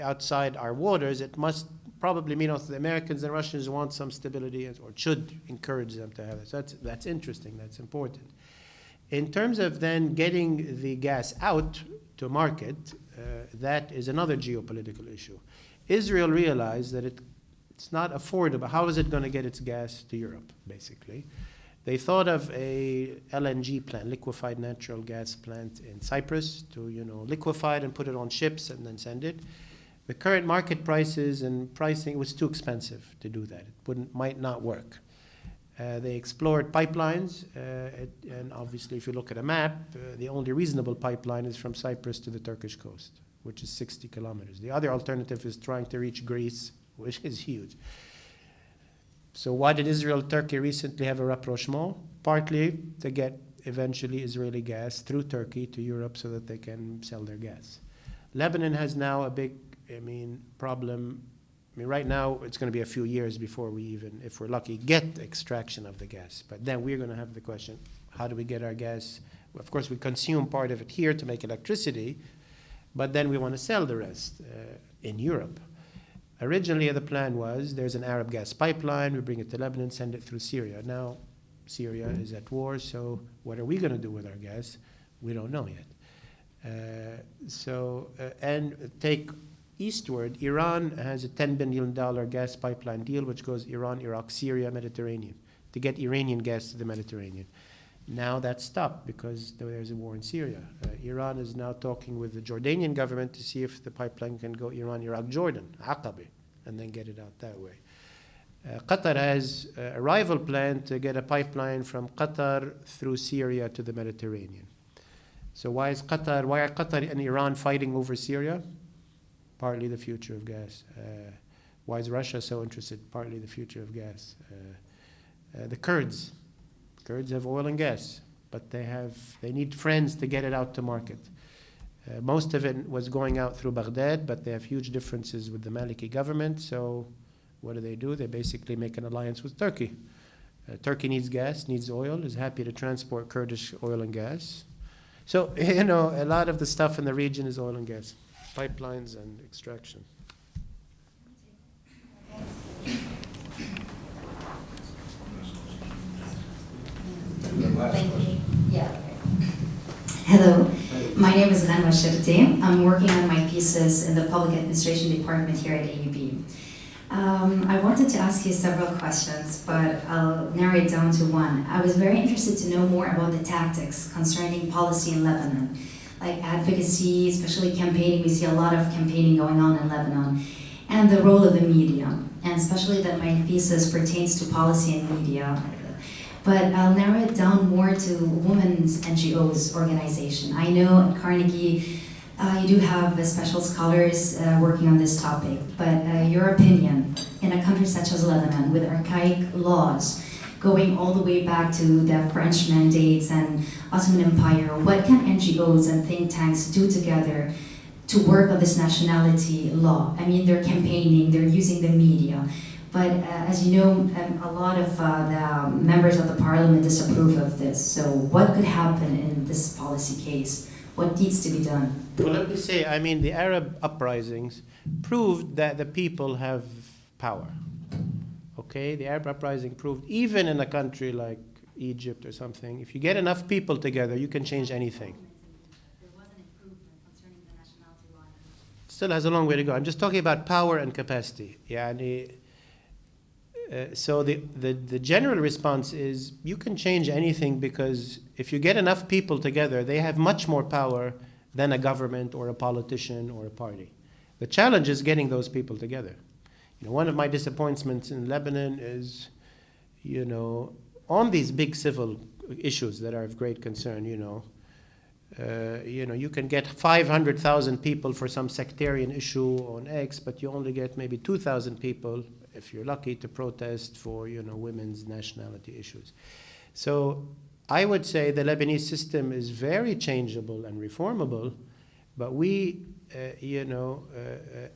outside our waters, it must probably mean also the Americans and Russians want some stability, or should encourage them to have it. So that's interesting, that's important. In terms of then getting the gas out to market, that is another geopolitical issue. Israel realized that it's not affordable. How is it going to get its gas to Europe, basically? They thought of a LNG plant, liquefied natural gas plant in Cyprus, to liquefy it and put it on ships and then send it. The current market prices and pricing was too expensive to do that. It might not work. They explored pipelines, and obviously if you look at a map, the only reasonable pipeline is from Cyprus to the Turkish coast, which is 60 kilometers. The other alternative is trying to reach Greece, which is huge. So why did Israel and Turkey recently have a rapprochement? Partly to get eventually Israeli gas through Turkey to Europe so that they can sell their gas. Lebanon has now a big, problem. Right now it's going to be a few years before we even, if we're lucky, get extraction of the gas. But then we're going to have the question, how do we get our gas? Well, of course, we consume part of it here to make electricity, but then we want to sell the rest in Europe. Originally, the plan was there's an Arab gas pipeline, we bring it to Lebanon, send it through Syria. Now, Syria is at war, so what are we going to do with our gas? We don't know yet. And take eastward, Iran has a $10 billion gas pipeline deal, which goes Iran, Iraq, Syria, Mediterranean, to get Iranian gas to the Mediterranean. Now that's stopped because there's a war in Syria. Iran is now talking with the Jordanian government to see if the pipeline can go Iran, Iraq, Jordan, Aqaba, and then get it out that way. Qatar has a rival plan to get a pipeline from Qatar through Syria to the Mediterranean. So why are Qatar and Iran fighting over Syria? Partly the future of gas. Why is Russia so interested? Partly the future of gas. The Kurds have oil and gas, but they need friends to get it out to market. Most of it was going out through Baghdad, but they have huge differences with the Maliki government, so what do? They basically make an alliance with Turkey. Turkey needs gas, needs oil, is happy to transport Kurdish oil and gas. So, a lot of the stuff in the region is oil and gas, pipelines and extraction. Thank you. Yeah. Hello, my name is Anwar Shirti. I'm working on my thesis in the Public Administration Department here at AUB. I wanted to ask you several questions, but I'll narrow it down to one. I was very interested to know more about the tactics concerning policy in Lebanon, like advocacy, especially campaigning. We see a lot of campaigning going on in Lebanon, and the role of the media, and especially that my thesis pertains to policy and media. But I'll narrow it down more to women's NGOs organization. I know at Carnegie, you do have special scholars working on this topic, but your opinion, in a country such as Lebanon, with archaic laws, going all the way back to the French mandates and Ottoman Empire, what can NGOs and think tanks do together to work on this nationality law? I mean, they're campaigning, they're using the media, but as you know, a lot of the members of the parliament disapprove of this. So what could happen in this policy case? What needs to be done? Well, let me say, the Arab uprisings proved that the people have power. Okay, the Arab uprising proved, even in a country like Egypt or something, if you get enough people together, you can change anything. There was an improvement concerning the nationality law. Still has a long way to go. I'm just talking about power and capacity. So the general response is you can change anything, because if you get enough people together, they have much more power than a government or a politician or a party. The challenge is getting those people together. One of my disappointments in Lebanon is, on these big civil issues that are of great concern, you can get 500,000 people for some sectarian issue on X, but you only get maybe 2,000 people, if you're lucky, to protest for, women's nationality issues. So I would say the Lebanese system is very changeable and reformable, but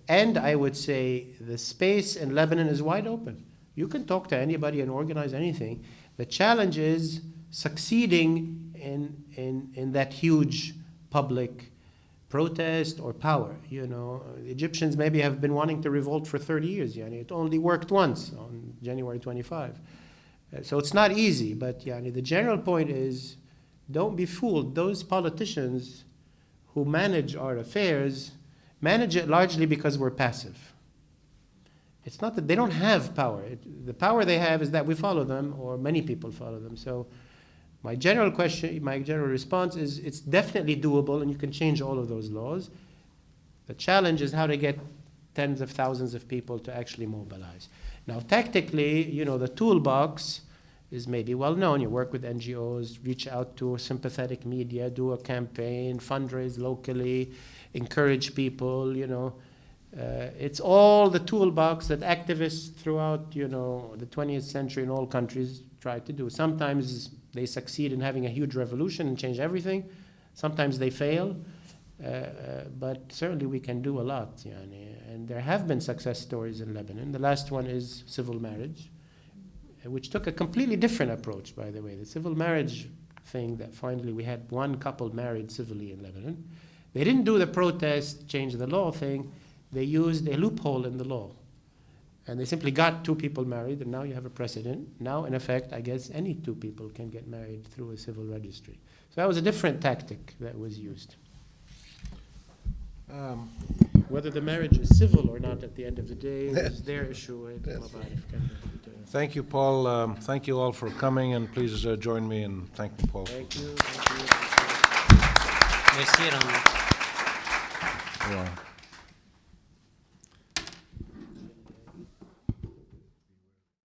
and I would say the space in Lebanon is wide open. You can talk to anybody and organize anything. The challenge is succeeding in that huge public protest or power. The Egyptians maybe have been wanting to revolt for 30 years. It only worked once on January 25. So it's not easy, but the general point is, don't be fooled. Those politicians who manage our affairs manage it largely because we're passive. It's not that they don't have power. The power they have is that we follow them, or many people follow them. So my general response is it's definitely doable, and you can change all of those laws. The challenge is how to get tens of thousands of people to actually mobilize. Now, tactically, the toolbox is maybe well known. You work with NGOs, reach out to sympathetic media, do a campaign, fundraise locally, encourage people, It's all the toolbox that activists throughout, you know, the 20th century in all countries tried to do. Sometimes they succeed in having a huge revolution and change everything. Sometimes they fail. But certainly we can do a lot. Yani. And there have been success stories in Lebanon. The last one is civil marriage, which took a completely different approach, by the way. The civil marriage thing that finally we had one couple married civilly in Lebanon. They didn't do the protest, change the law thing. They used a loophole in the law. And they simply got two people married, and now you have a precedent. Now, in effect, I guess any two people can get married through a civil registry. So that was a different tactic that was used. Whether the marriage is civil or not at the end of the day is their issue. Thank you, Paul. Thank you all for coming, and please join me in thanking Paul. Thank you. Merci, Rami. Yeah.